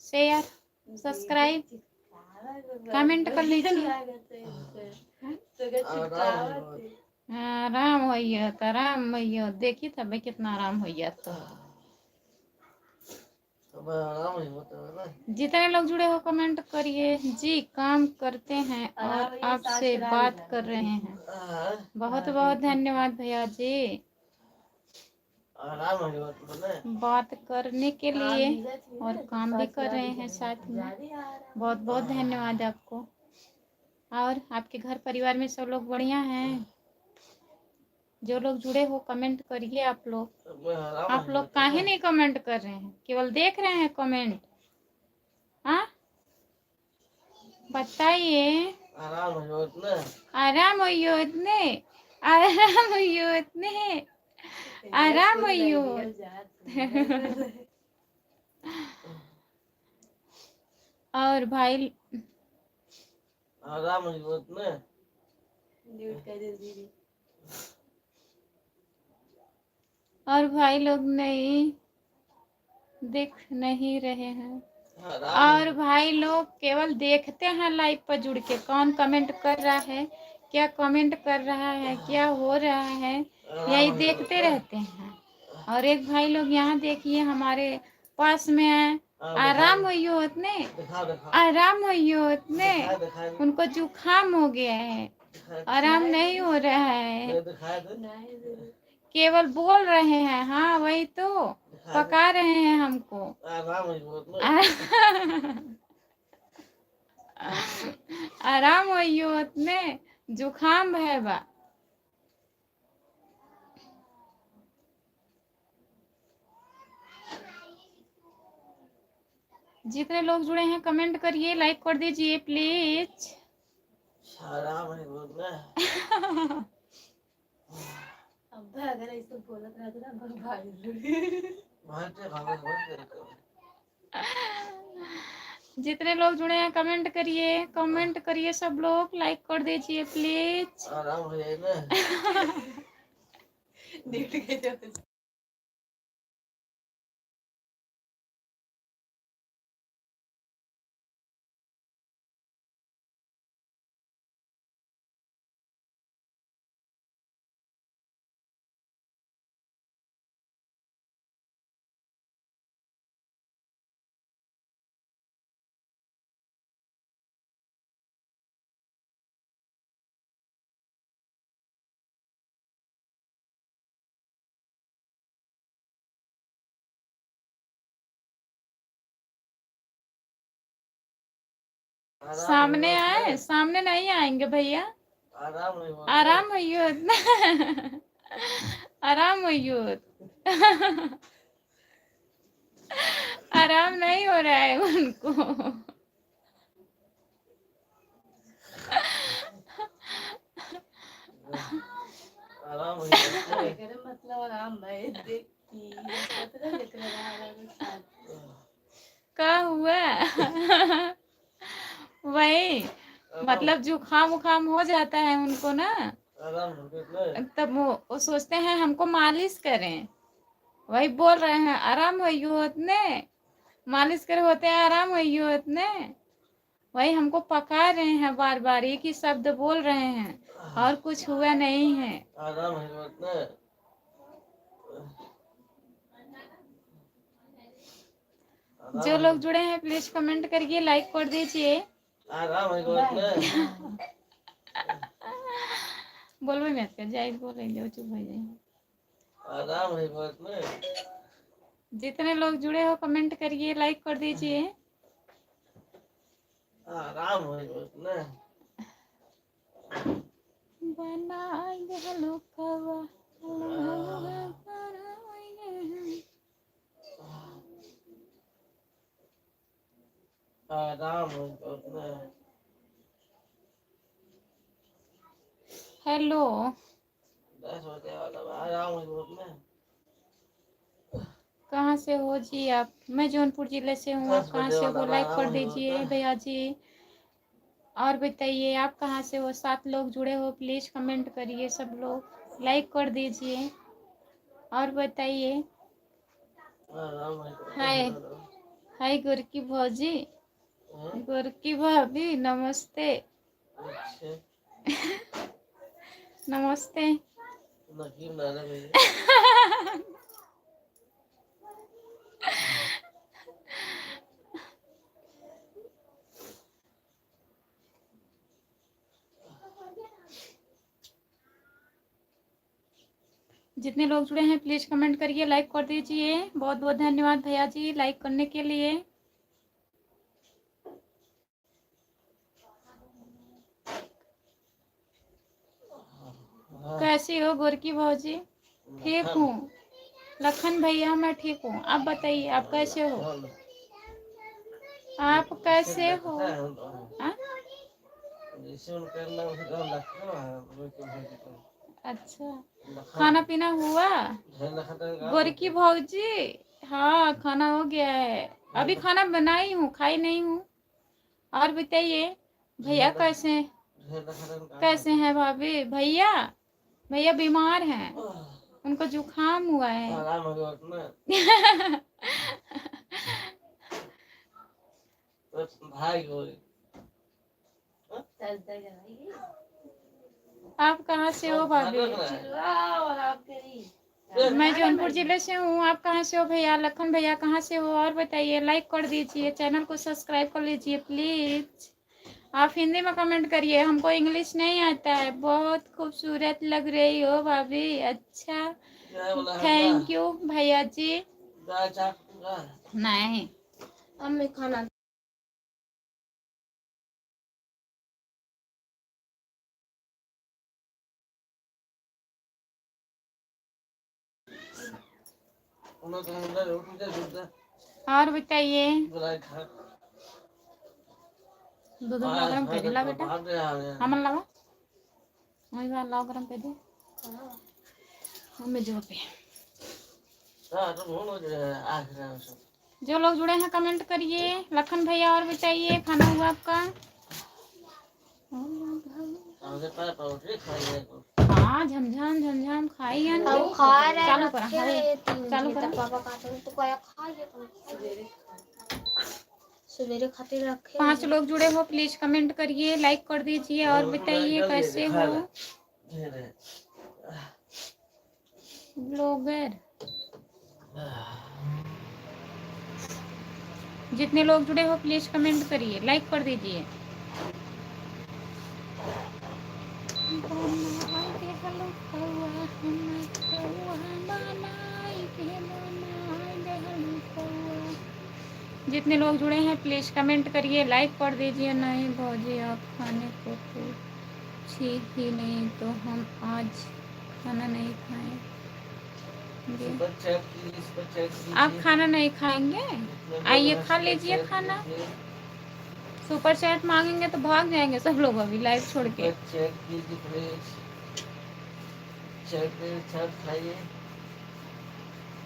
शेयर सब्सक्राइब कमेंट कर लीजिए। आराम होइए तो आराम होइए, देखी तब कितना आराम होइए। तो जितने लोग जुड़े हो कमेंट करिए। जी काम करते हैं और आपसे बात कर रहे हैं। बहुत बहुत धन्यवाद भैया जी बात करने के लिए, और काम भी कर रहे हैं साथ में। बहुत बहुत धन्यवाद आपको। और आपके घर परिवार में सब लोग बढ़िया हैं? जो लोग जुड़े हो कमेंट करिए। आप लोग काहे नहीं कमेंट कर रहे हैं, केवल देख रहे हैं कमेंट। हाँ बताइए। आराम होइयो इतने, आराम होइयो इतने, आराम होइयो। और भाई आराम होइयो इतने। और भाई लोग नहीं दिख नहीं रहे हैं, और भाई लोग केवल देखते हैं लाइव पर जुड़ के, कौन कमेंट कर रहा है, क्या कमेंट कर रहा है, क्या हो रहा है, यही देखते रहते हैं। और एक भाई लोग यहाँ देखिए हमारे पास में है, आराम होइयो इतने, आराम होइयो इतने, उनको जुकाम हो गया है, आराम नहीं हो रहा है, केवल बोल रहे हैं। हाँ वही तो पका रहे हैं हमको। आराम होइयो इतने, जुकाम है बा। जितने लोग जुड़े हैं कमेंट करिए, लाइक कर दीजिए प्लीज। अगर ऐसे बोलत रहते ना जितने लोग जुड़े हैं कमेंट करिए सब लोग, लाइक कर दीजिए प्लीज। आराम हो जाए ना। सामने आए, सामने नहीं आएंगे भैया। आराम होइयो इतना, आराम होइयो। आराम नहीं हो रहा है उनको। मतलब आराम भाई देख क्या हुआ? वही मतलब जुकाम उखाम हो जाता है उनको ना, तब वो सोचते हैं हमको मालिश करें, वही बोल रहे हैं आराम होइयो इतने, मालिश करे होते हैं आराम होइयो इतने, वही हमको पका रहे हैं, बार बार एक ही शब्द बोल रहे हैं, और कुछ हुआ नहीं है। जो लोग जुड़े हैं प्लीज कमेंट करिए, लाइक कर दीजिए। बोलबे मत कर जाए, बोल रही चुप हो जाए। जितने लोग जुड़े हो कमेंट करिए, लाइक कर दीजिए। आराम हो ना। हेलो, कहाँ से हो जी आप? मैं जौनपुर जिले से हूँ, आप कहाँ से हो? लाइक कर दीजिए भैया जी। और बताइए आप कहाँ से हो? 7 लोग जुड़े हो, प्लीज कमेंट करिए सब लोग, लाइक कर दीजिए। और बताइए। हाय हाय गुरकी भौजी, गुरकी भाभी, नमस्ते। नमस्ते। जितने लोग जुड़े हैं प्लीज कमेंट करिए, लाइक कर दीजिए। बहुत बहुत धन्यवाद भैया जी लाइक करने के लिए। कैसे कैसी हो गोरकी भौजी? ठीक हूँ। लखन भैया मैं ठीक हूँ। आप बताइए आप कैसे हो? आप कैसे हो? हाँ? अच्छा, खाना पीना हुआ गोरकी भौजी? हाँ खाना हो गया है। अभी खाना बनाई हूँ, खाई नहीं हूँ। और बताइए भैया कैसे कैसे हैं? भाभी भैया भैया बीमार हैं, उनको जुकाम हुआ है। आप कहाँ से हो भाभी? मैं जौनपुर जिले से हूँ। आप कहाँ से हो भैया? लखन भैया कहाँ से हो? और बताइए, लाइक कर दीजिए, चैनल को सब्सक्राइब कर लीजिए प्लीज। आप हिंदी में कमेंट करिए, हमको इंग्लिश नहीं आता है। बहुत खूबसूरत लग रही हो भाभी। अच्छा थैंक यू भैया जी। नहीं हमें खाना और बताइए। दूध गरम कर दिला बेटा, हम लावा वही बात लाओ गरम कर दे हमें जो पे। जो लोग जुड़े हैं कमेंट करिए। लखन भैया और बताइए, खाना हुआ आपका? हाँ झमझम झमझम खाई है। चालू करा चालू करा। पापा तो क्या खाइए सवेरे खाते रखे। 5 लोग जुड़े हो, प्लीज कमेंट करिए, लाइक कर दीजिए और बताइए कैसे हो ब्लॉगर। जितने लोग जुड़े हो प्लीज कमेंट करिए, लाइक कर दीजिए। जितने लोग जुड़े हैं प्लीज कमेंट करिए, लाइक कर दीजिए। नहीं भौजी आप खाने को कुछ ही नहीं तो हम आज खाना नहीं खाएंगे। आप खाना नहीं खाएंगे? आइए खा लीजिए खाना। सुपर चैट मांगेंगे तो भाग जाएंगे सब लोग अभी लाइव छोड़ के।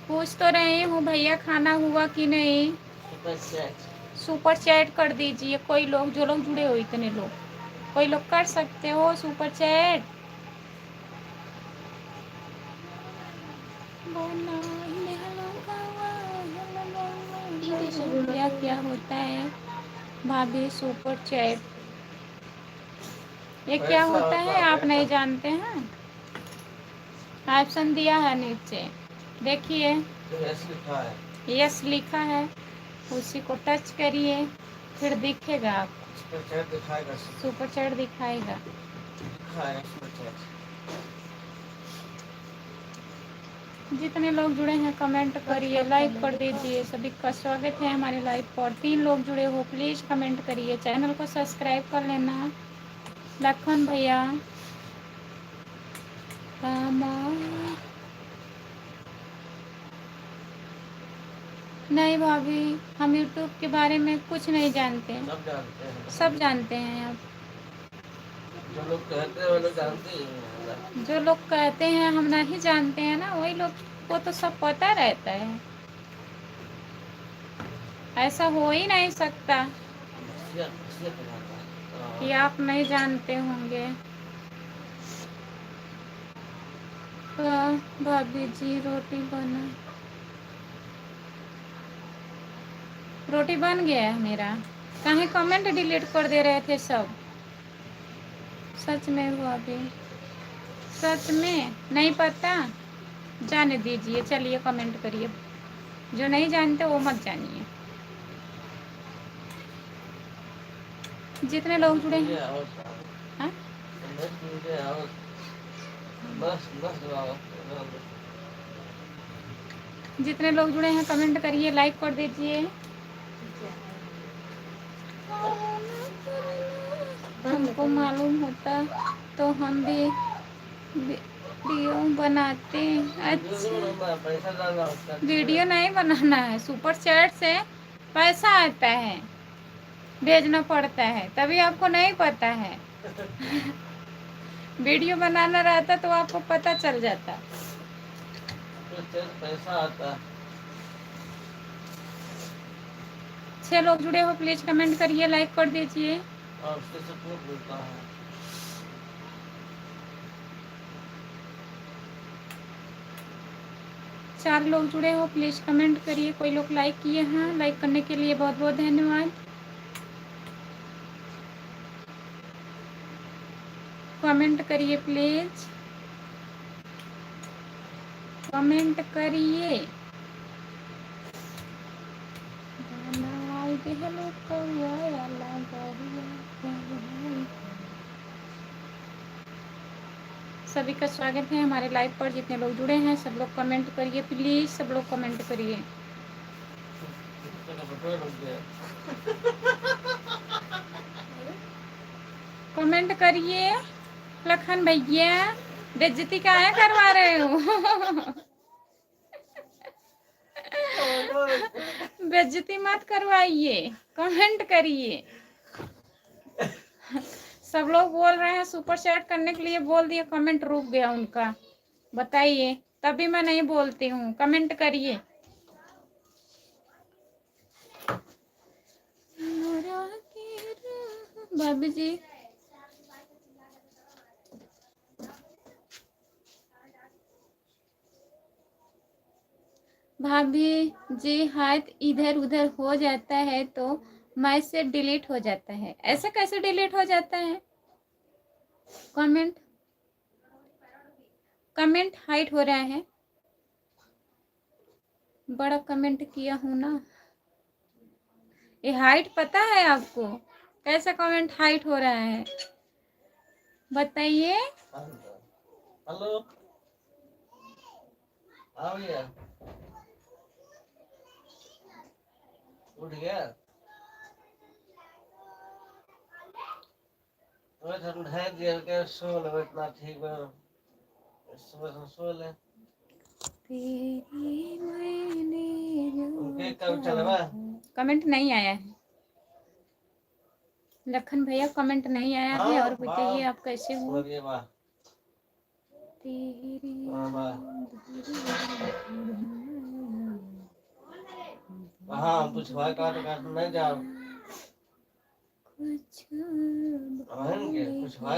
पूछ तो रही हूँ भैया खाना हुआ कि नहीं। सुपर चैट कर दीजिए कोई लोग, जो लोग जुड़े हो इतने लोग, कोई लोग कर सकते हो सुपर चैट। क्या क्या होता है भाभी सुपर चैट? ये क्या होता है आप नहीं जानते हैं? ऑप्शन दिया है नीचे देखिए, यस लिखा है, उसी को टच करिए फिर दिखेगा आपको सुपर चैट दिखाएगा। जितने लोग जुड़े हैं कमेंट करिए, लाइक कर दीजिए। सभी का स्वागत है हमारे लाइव पर। 3 लोग जुड़े हो प्लीज कमेंट करिए, चैनल को सब्सक्राइब कर लेना। लखन भैया नहीं भाभी हम यूट्यूब के बारे में कुछ नहीं जानते। सब जानते हैं आप। जो लोग कहते हैं वो लोग जानते हैं। जो लोग कहते हैं हम नहीं जानते हैं ना, वही लोग को तो सब पता रहता है। ऐसा हो ही नहीं सकता कि आप नहीं जानते होंगे। भाभी जी रोटी बन गया है मेरा। कहीं कमेंट डिलीट कर दे रहे थे सब। सच में भाभी, सच में नहीं पता, जाने दीजिए। चलिए कमेंट करिए, जो नहीं जानते वो मत जानिए। जितने लोग जुड़े हैं हाँ? जितने लोग जुड़े हैं कमेंट करिए, लाइक कर दीजिए। हमको मालूम होता तो हम भी वीडियो बनाते हैं। अच्छा, पैसा डालना होता है। वीडियो नहीं बनाना है, सुपर चैट से पैसा आता है, भेजना पड़ता है, तभी आपको नहीं पता है। वीडियो बनाना रहता तो आपको पता चल जाता। पैसा आता। 6 लोग जुड़े हो, प्लीज कमेंट करिए, लाइक कर दीजिए। और उससे सपोर्ट मिलता है। 4 लोग जुड़े हो, प्लीज कमेंट करिए। कोई लोग लाइक किए हैं, लाइक करने के लिए बहुत बहुत धन्यवाद। कमेंट करिए प्लीज, कमेंट करिए। सभी का स्वागत है हमारे लाइव पर। जितने लोग जुड़े हैं सब लोग कमेंट करिए प्लीज, सब लोग कमेंट करिए। कमेंट करिए। लखन भैया बेइज्जती काहे करवा रहे हो? बेइज्जती मत करवाइए, कमेंट करिए। सब लोग बोल रहे हैं सुपर चैट करने के लिए, बोल दिया, कमेंट रुक गया उनका। बताइए, तभी मैं नहीं बोलती हूँ, कमेंट करिए। भाभी जी भाभी जी हाथ इधर उधर हो जाता है तो मैसेज डिलीट हो जाता है। ऐसा कैसे डिलीट हो जाता है? कमेंट हाइड हो रहा है। बड़ा कमेंट किया हूँ ना, ये हाइट पता है आपको? कैसा कमेंट हाइट हो रहा है बताइए। हेलो, आ गया, उठ गया। ठंडा दिया के सो ले, इतना ठीक है। सुबह सो ले। उनके कब चलवा? कमेंट नहीं आया है लखन भैया, कमेंट नहीं आया है। और बताइए आप कैसे हो? हाँ, पूछवा काट नहीं जाओ। कुछ पूछवा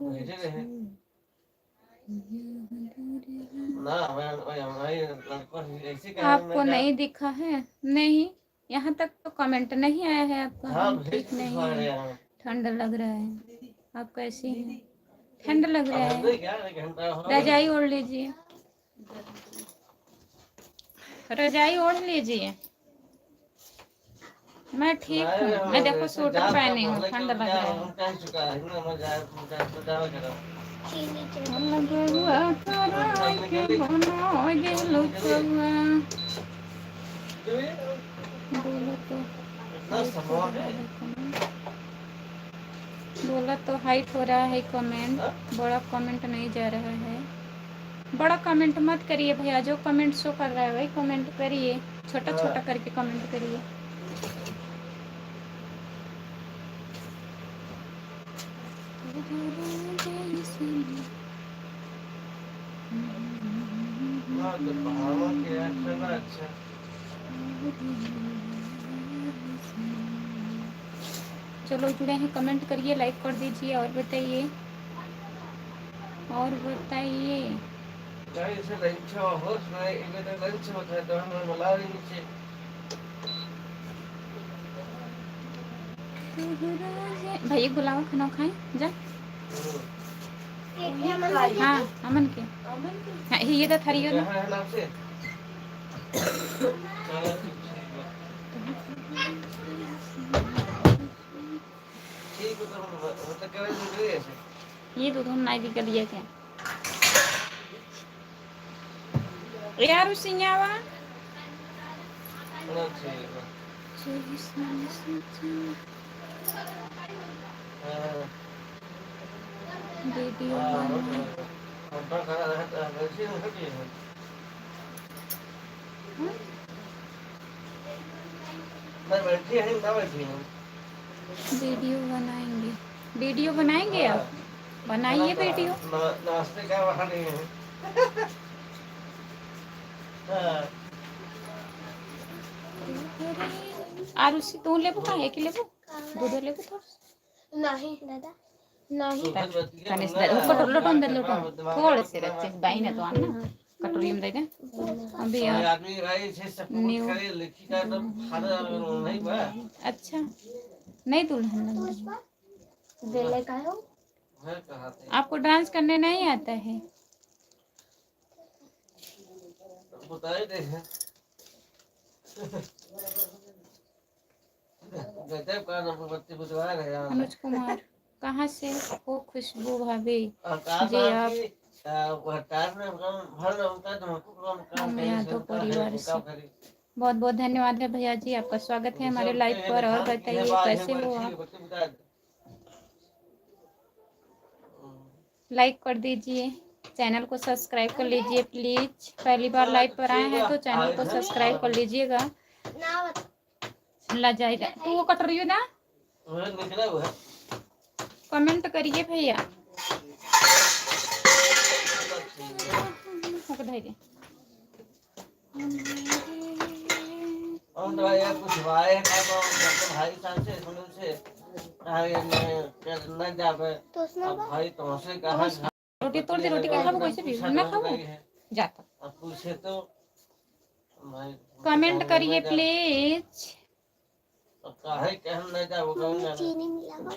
भेजे रहे ना। आपको नहीं दिखा है? नहीं, यहाँ तक तो कमेंट नहीं आया है आपका। हाँ, ठीक नहीं है, ठंड लग रहा है। आप कैसे हैं? ठंड लग रहा है, रजाई ओढ़ लीजिए, रजाई ओढ़ लीजिए। मैं ठीक हूँ, मैं देखो स्वेटर पहनी हूँ, ठंड लग रहा है। बोला तो हाइट हो रहा है कमेंट, बड़ा कमेंट नहीं जा रहा है। बड़ा कमेंट मत करिए भैया, जो कमेंट शो कर रहा है वही कमेंट करिए, छोटा छोटा करके कमेंट करिए। चलो जुड़े हैं, कमेंट करिए, लाइक कर दीजिए। और बताइए, और बताइए। भैया गुलाब खाना खाएं जा। हाँ अमन के, हाँ ये तो थरियो ना। ये दूध हम नहीं दिक्कत दिया क्या यार उसियावा। वीडियो वीडियो बनाएंगे, वीडियो बनाएंगे आप, बनाइए वीडियो। नमस्ते क्या वहाँ नहीं है। आरुषि तू लेबू काहे के लेबू, दूध लेबू तो नहीं दादा नहीं कनेस दे ऊपर लोटन दे लोटन थोड़े से रखे बाई ने तो आना कटोरी में दे दे अभी यार आदमी भाई से सपोर्ट करे लिखी का तो खाना नहीं बा। अच्छा नहीं दुल्हन लग रही है। देले का हो आपको डांस करने नहीं आता है? बताए दे गजब का नंबर बत्ती बुझवा रहे हैं। अनुज कुमार कहाँ से हो? खुशबू भाभी जी आप हम यहाँ तो परिवार से बहुत बहुत धन्यवाद है भैया जी, आपका स्वागत है हमारे लाइव पर। और बताइए कैसे हो आप? लाइक कर दीजिए, चैनल को सब्सक्राइब कर लीजिए प्लीज। पहली बार लाइव पर आए हैं तो चैनल को सब्सक्राइब कर लीजिएगा। ला जाएगा तू वो कट रही हो ना, कमेंट करिए भैया। कुछ भाई साहब से भाई तुमसे कहा रोटी तोड़ दे, रोटी क्या खाबो, कैसे भी ना खाबो जाता। अब पूछे तो कमेंट करिए प्लीज। काहे कहम नहीं जाबो कहूं चीनी मिला होगा।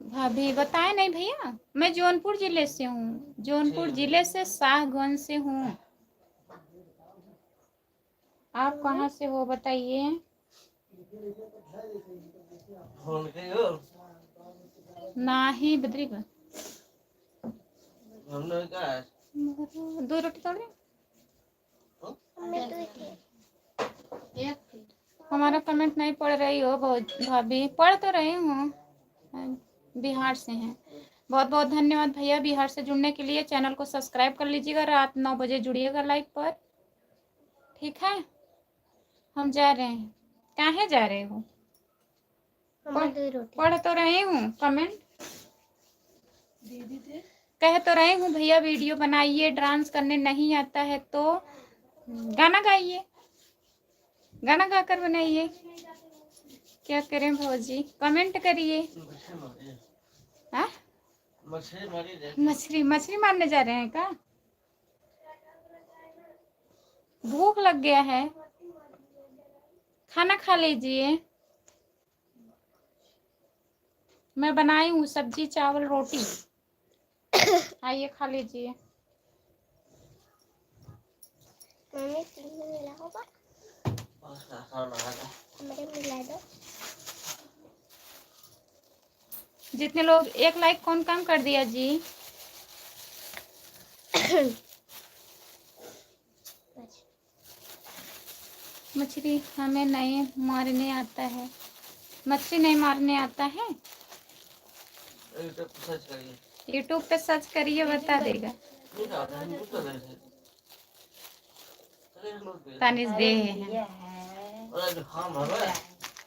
भाभी बताए नहीं भैया, मैं जौनपुर जिले से हूँ, जौनपुर जिले से शाहगंज से हूँ। आप कहाँ से हो बताइए? फोन के हो नाही बद्री का हमने कहा दो रोटी तोड़ दे। हमारा कमेंट नहीं पढ़ रही हो बहुत भाभी? पढ़ तो रही हूँ, बिहार से हैं। बहुत बहुत धन्यवाद भैया बिहार से जुड़ने के लिए। चैनल को सब्सक्राइब कर लीजिएगा, रात 9 बजे जुड़िएगा लाइव पर, ठीक है? हम जा रहे हैं। कहाँ जा रहे हो? पढ़ तो रही हूँ, कमेंट कह तो रही हूँ भैया वीडियो बनाइए। डांस करने नहीं आता है तो गाना गाइए, गाना गाकर बनाइए। क्या करें भौजी? कमेंट करिए। हाँ मछली मछली मारने जा रहे हैं क्या? भूख लग गया है, खाना खा लीजिए। मैं बनाई हूँ सब्जी चावल रोटी, आइए खा लीजिए। मिला होगा मिला दो। जितने लोग एक लाइक कौन काम कर दिया जी? मछली हमें नहीं मारने आता है। मछली नहीं मारने आता है? यूट्यूब पे सर्च करिए बता देगा। तानिस दे है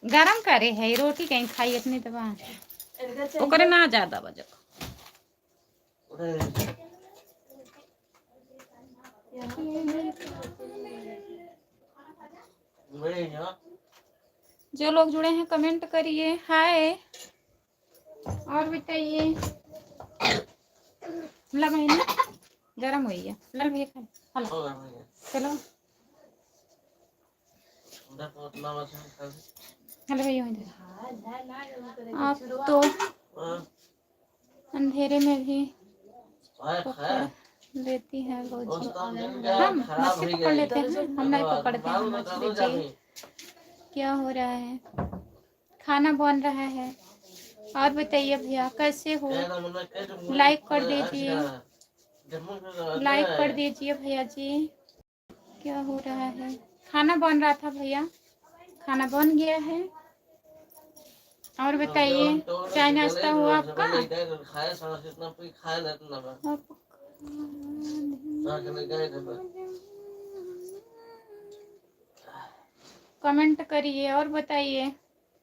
गरम करे है रोटी कहीं खाई इतनी दबा ओकरे ना ज्यादा बजे जो लोग जुड़े हैं कमेंट करिए हाय। और बताइए ला महीना गरम हुई है लल भैया चलो हेलो भैया आप तो अंधेरे में भी पकड़ लेती है भौजी। हम मछली पकड़ लेते हैं, हम नहीं पकड़ते हैं मछली जी। क्या हो रहा है? खाना बन रहा है। और बताइए भैया कैसे हो? लाइक कर दीजिए, लाइक कर दीजिए भैया जी। क्या हो रहा है? खाना बन रहा था भैया, खाना बन गया है। और बताइए, चाय नाश्ता हुआ आपका? कमेंट करिए और बताइए।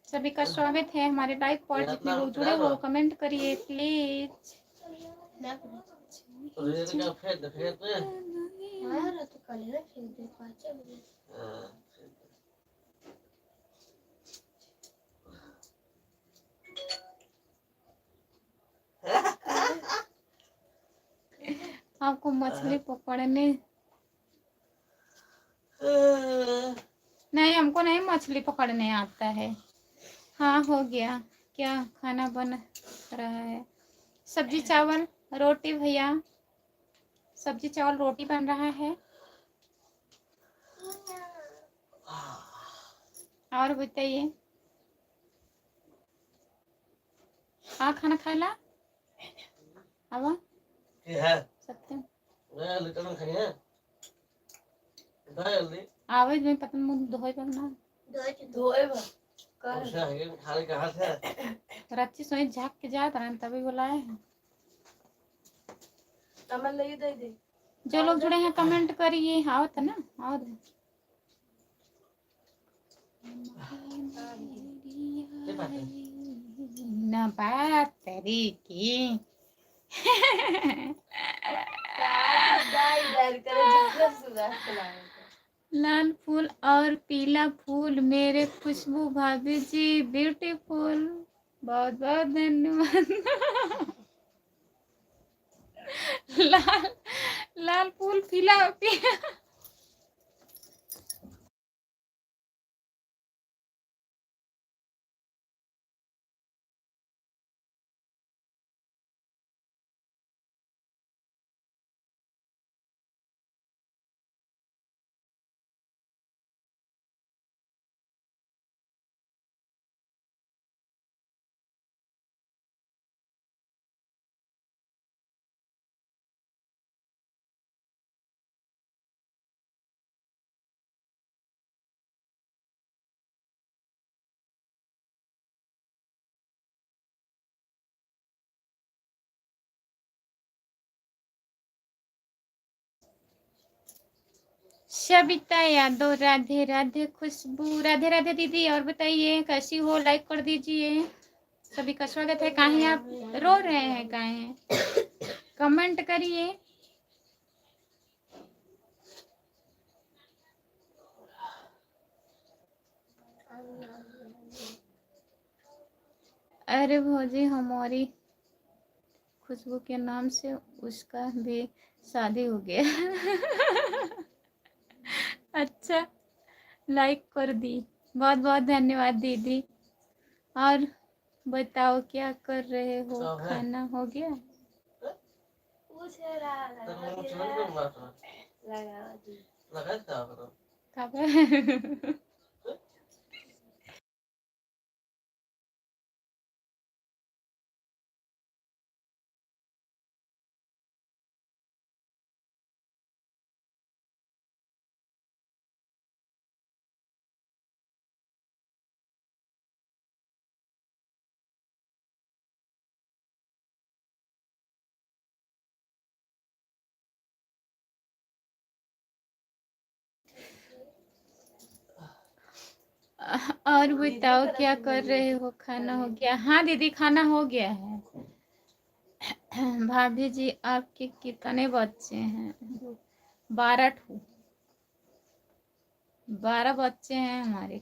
सभी का स्वागत है हमारे लाइव पर। जितने लोग जुड़े हो कमेंट करिए प्लीज। आपको मछली पकड़ने नहीं, हमको नहीं मछली पकड़ने आता है। हाँ हो गया। क्या खाना बन रहा है? सब्जी चावल रोटी भैया, सब्जी चावल रोटी बन रहा है। और बताइए, हाँ खाना खाला अब सत्यम आवाज में पता मुंह धोए ना रच्ची सोई झाक के जात रहा तभी बुलाए हैं। जो लोग जुड़े हैं कमेंट करिए। आवत ना आवत ना बात तेरी की लाल फूल और पीला फूल मेरे खुशबू भाभी जी ब्यूटीफुल, बहुत बहुत धन्यवाद। लाल लाल फूल पीला पीला सबिता यादव, राधे राधे। खुशबू राधे राधे दीदी। और बताइए कैसी हो? लाइक कर दीजिए। सभी का स्वागत है। काहे आप रो रहे हैं? काहे कमेंट करिए। अरे भौजी हमारी खुशबू के नाम से उसका भी शादी हो गया। अच्छा, लाइक कर दी, बहुत बहुत धन्यवाद दीदी। और बताओ क्या कर रहे हो? खाना हो गया? कब? और बताओ क्या कर रहे हो? खाना हो गया? हाँ दीदी खाना हो गया है। भाभी जी आपके कितने बच्चे हैं? 12 ठू 12 बच्चे हैं हमारे।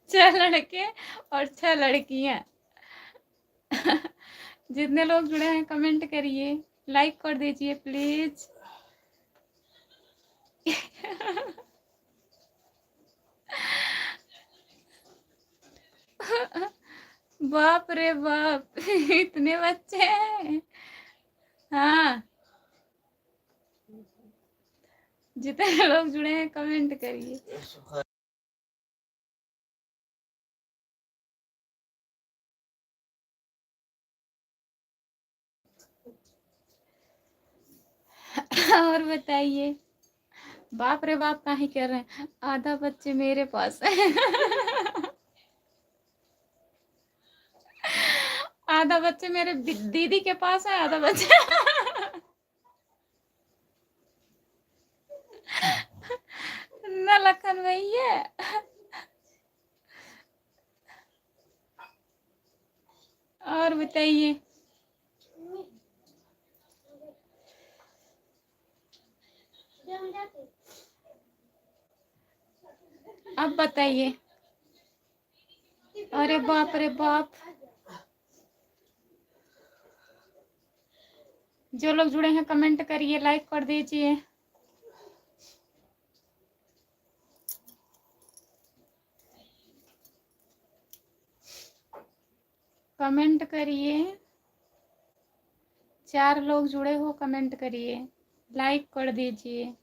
6 लड़के और 6 लड़कियां। जितने लोग जुड़े हैं कमेंट करिए, लाइक कर दीजिए प्लीज। बाप रे बाप, इतने बच्चे हैं। हाँ, जितने लोग जुड़े हैं कमेंट करिए। और बताइए, बाप रे बाप, काहे कह रहे हैं? आधा बच्चे मेरे पास है। आधा बच्चे मेरे दीदी के पास है, आधा बच्चे न लखन भैया। और बताइए। अब बताइए। अरे बाप रे बाप, जो लोग जुड़े हैं कमेंट करिए, लाइक कर दीजिए। कमेंट करिए। 4 लोग जुड़े हो, कमेंट करिए, लाइक कर दीजिए।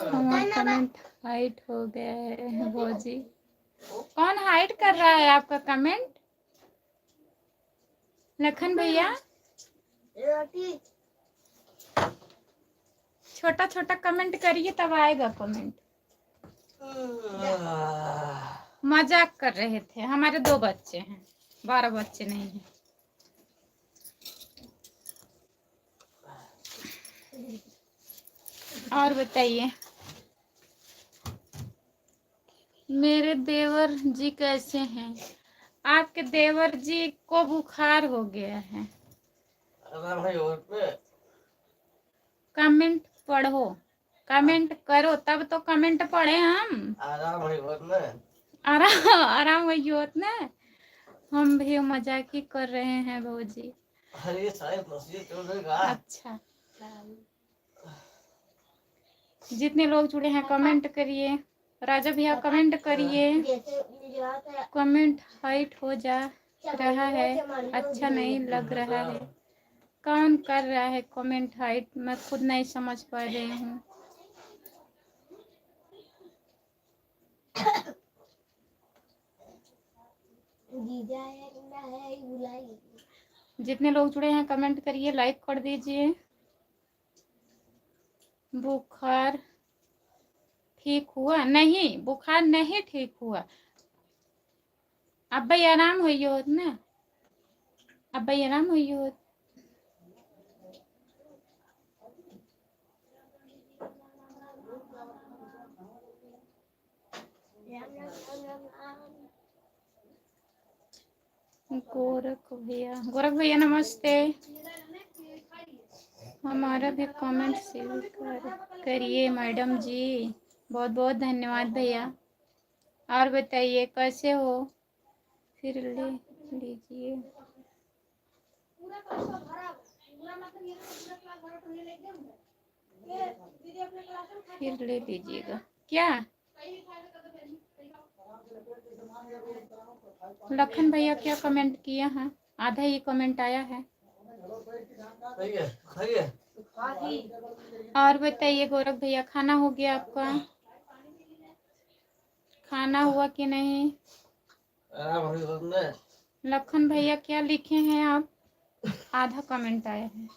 हमारा कमेंट हाइड हो गया है भौजी। कौन हाइड कर रहा है आपका कमेंट? लखन भैया, छोटा छोटा कमेंट करिए तब आएगा कमेंट। मजाक कर रहे थे, हमारे 2 बच्चे हैं, 12 बच्चे नहीं हैं। और बताइए, मेरे देवर जी कैसे हैं? आपके देवर जी को बुखार हो गया है। कमेंट पढ़ो, कमेंट करो तब तो कमेंट पढ़े हम। आराम वही होत ना। हम भी मजाक ही कर रहे हैं भौजी। अच्छा, जितने लोग जुड़े हैं कमेंट करिए। राजा भैया कमेंट करिए। कमेंट हाइट हो जा रहा है, अच्छा नहीं लग रहा है। कौन कर रहा है कमेंट हाइट? मैं खुद नहीं समझ पा रही हूँ। जितने लोग जुड़े हैं कमेंट करिए, लाइक कर दीजिए। बुखार ठीक हुआ नहीं? बुखार नहीं ठीक हुआ। अब भाई आराम हुई हो ना? अब भाई आराम हुई हो? गोरख भैया नमस्ते। हमारा भी कमेंट शेयर करिए मैडम जी। बहुत बहुत धन्यवाद भैया। और बताइए कैसे हो? फिर ले लीजिए। फिर ले लीजिएगा क्या? लखन भैया क्या कमेंट किया है? आधा ही कमेंट आया है। और बताइए गोरख भैया, खाना हो गया आपका? खाना हुआ कि नहीं? लखन भैया क्या लिखे हैं आप? आधा कमेंट आया है।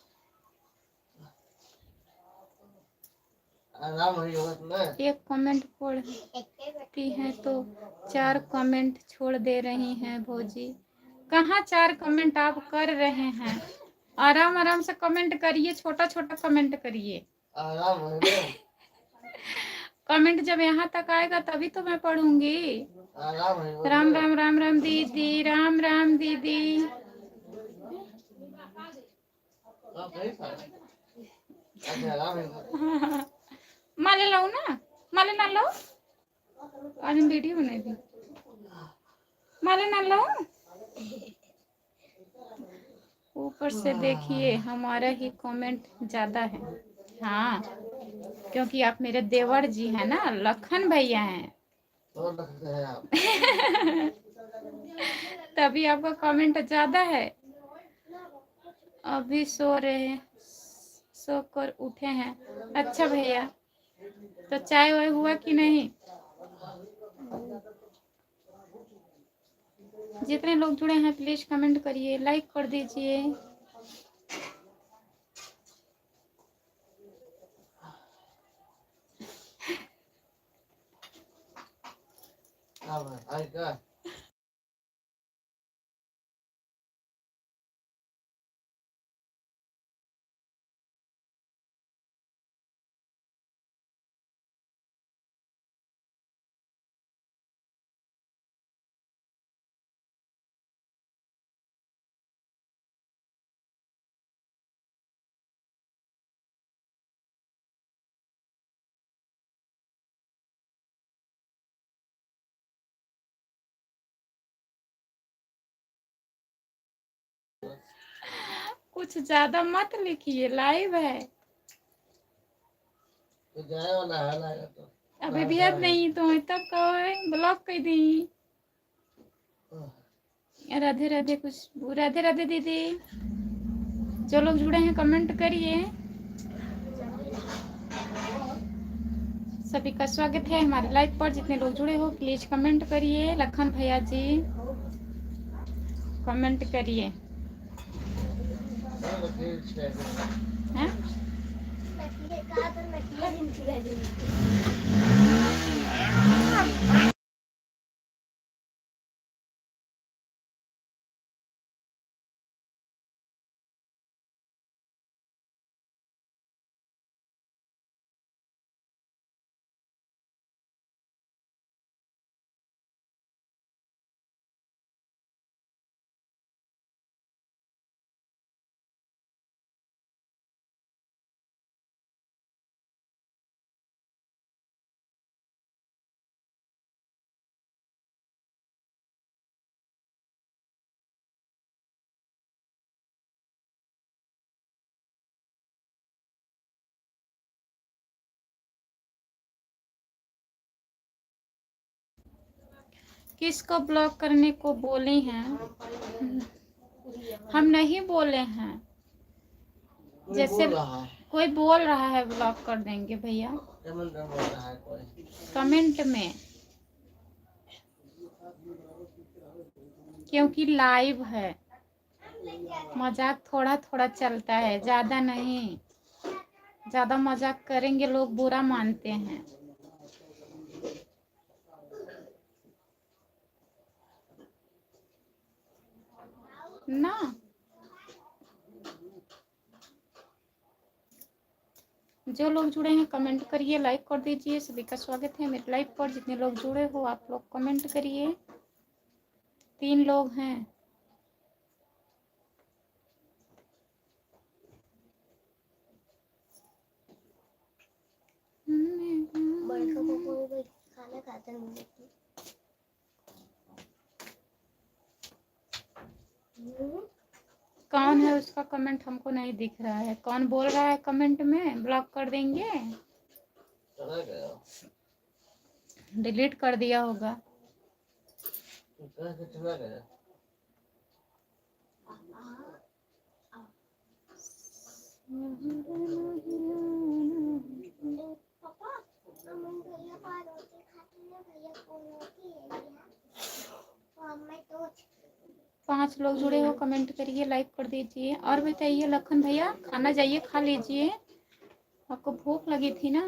एक कमेंट पढ़ती हैं तो 4 कमेंट छोड़ दे रही हैं भौजी। कहाँ 4 कमेंट आप कर रहे हैं? आराम आराम से कमेंट करिए, छोटा छोटा कमेंट करिए। कमेंट जब यहाँ तक आएगा तभी तो मैं पढ़ूंगी। राम राम राम राम दीदी, राम राम दीदी। माले लो ना, माले ना लो, आज हम वीडियो बना दी। माले ना लो। ऊपर से देखिए हमारा ही कमेंट ज्यादा है। हाँ, क्योंकि आप मेरे देवर जी हैं ना, लखन भैया हैं। तभी आपका कमेंट ज्यादा है। अभी सो रहे हैं, सो कर उठे हैं। अच्छा भैया, तो चाय वाय हुआ कि नहीं? जितने लोग जुड़े हैं प्लीज कमेंट करिए, लाइक कर दीजिए। कुछ ज्यादा मत लिखिए, लाइव है। अभी भी याद नहीं तो तब कहो है ब्लॉक कर दी। राधे राधे, कुछ राधे राधे दीदी। जो लोग जुड़े हैं कमेंट करिए। सभी का स्वागत है हमारे लाइव पर। जितने लोग जुड़े हो प्लीज कमेंट करिए। लखन भैया जी कमेंट करिए। हैं? किसको ब्लॉक करने को बोले हैं? हम नहीं बोले हैं। जैसे कोई बोल रहा है ब्लॉक कर देंगे भैया कमेंट में, क्योंकि लाइव है। मजाक थोड़ा थोड़ा चलता है, ज्यादा नहीं। ज्यादा मजाक करेंगे लोग बुरा मानते हैं ना। जो लोग जुड़े हैं कमेंट करिए, लाइक कर दीजिए। सभी का स्वागत है मेरे लाइव पर। जितने लोग जुड़े हो आप लोग कमेंट करिए। 3 लोग हैं। खाना खाते हैं। कौन है उसका कमेंट हमको नहीं दिख रहा है। कौन बोल रहा है कमेंट में ब्लॉक कर देंगे? डिलीट कर दिया होगा। पांच लोग जुड़े हो कमेंट करिए, लाइक कर दीजिए। और बताइए लखन भैया, खाना जाइए खा लीजिए, आपको भूख लगी थी ना।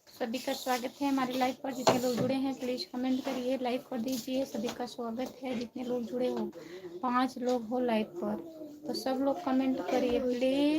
सभी का स्वागत है हमारे लाइव पर। जितने लोग जुड़े हैं प्लीज कमेंट करिए, लाइक कर दीजिए। सभी का स्वागत है। जितने लोग जुड़े हो 5 लोग हो लाइव पर, तो सब लोग कमेंट करिए प्लीज।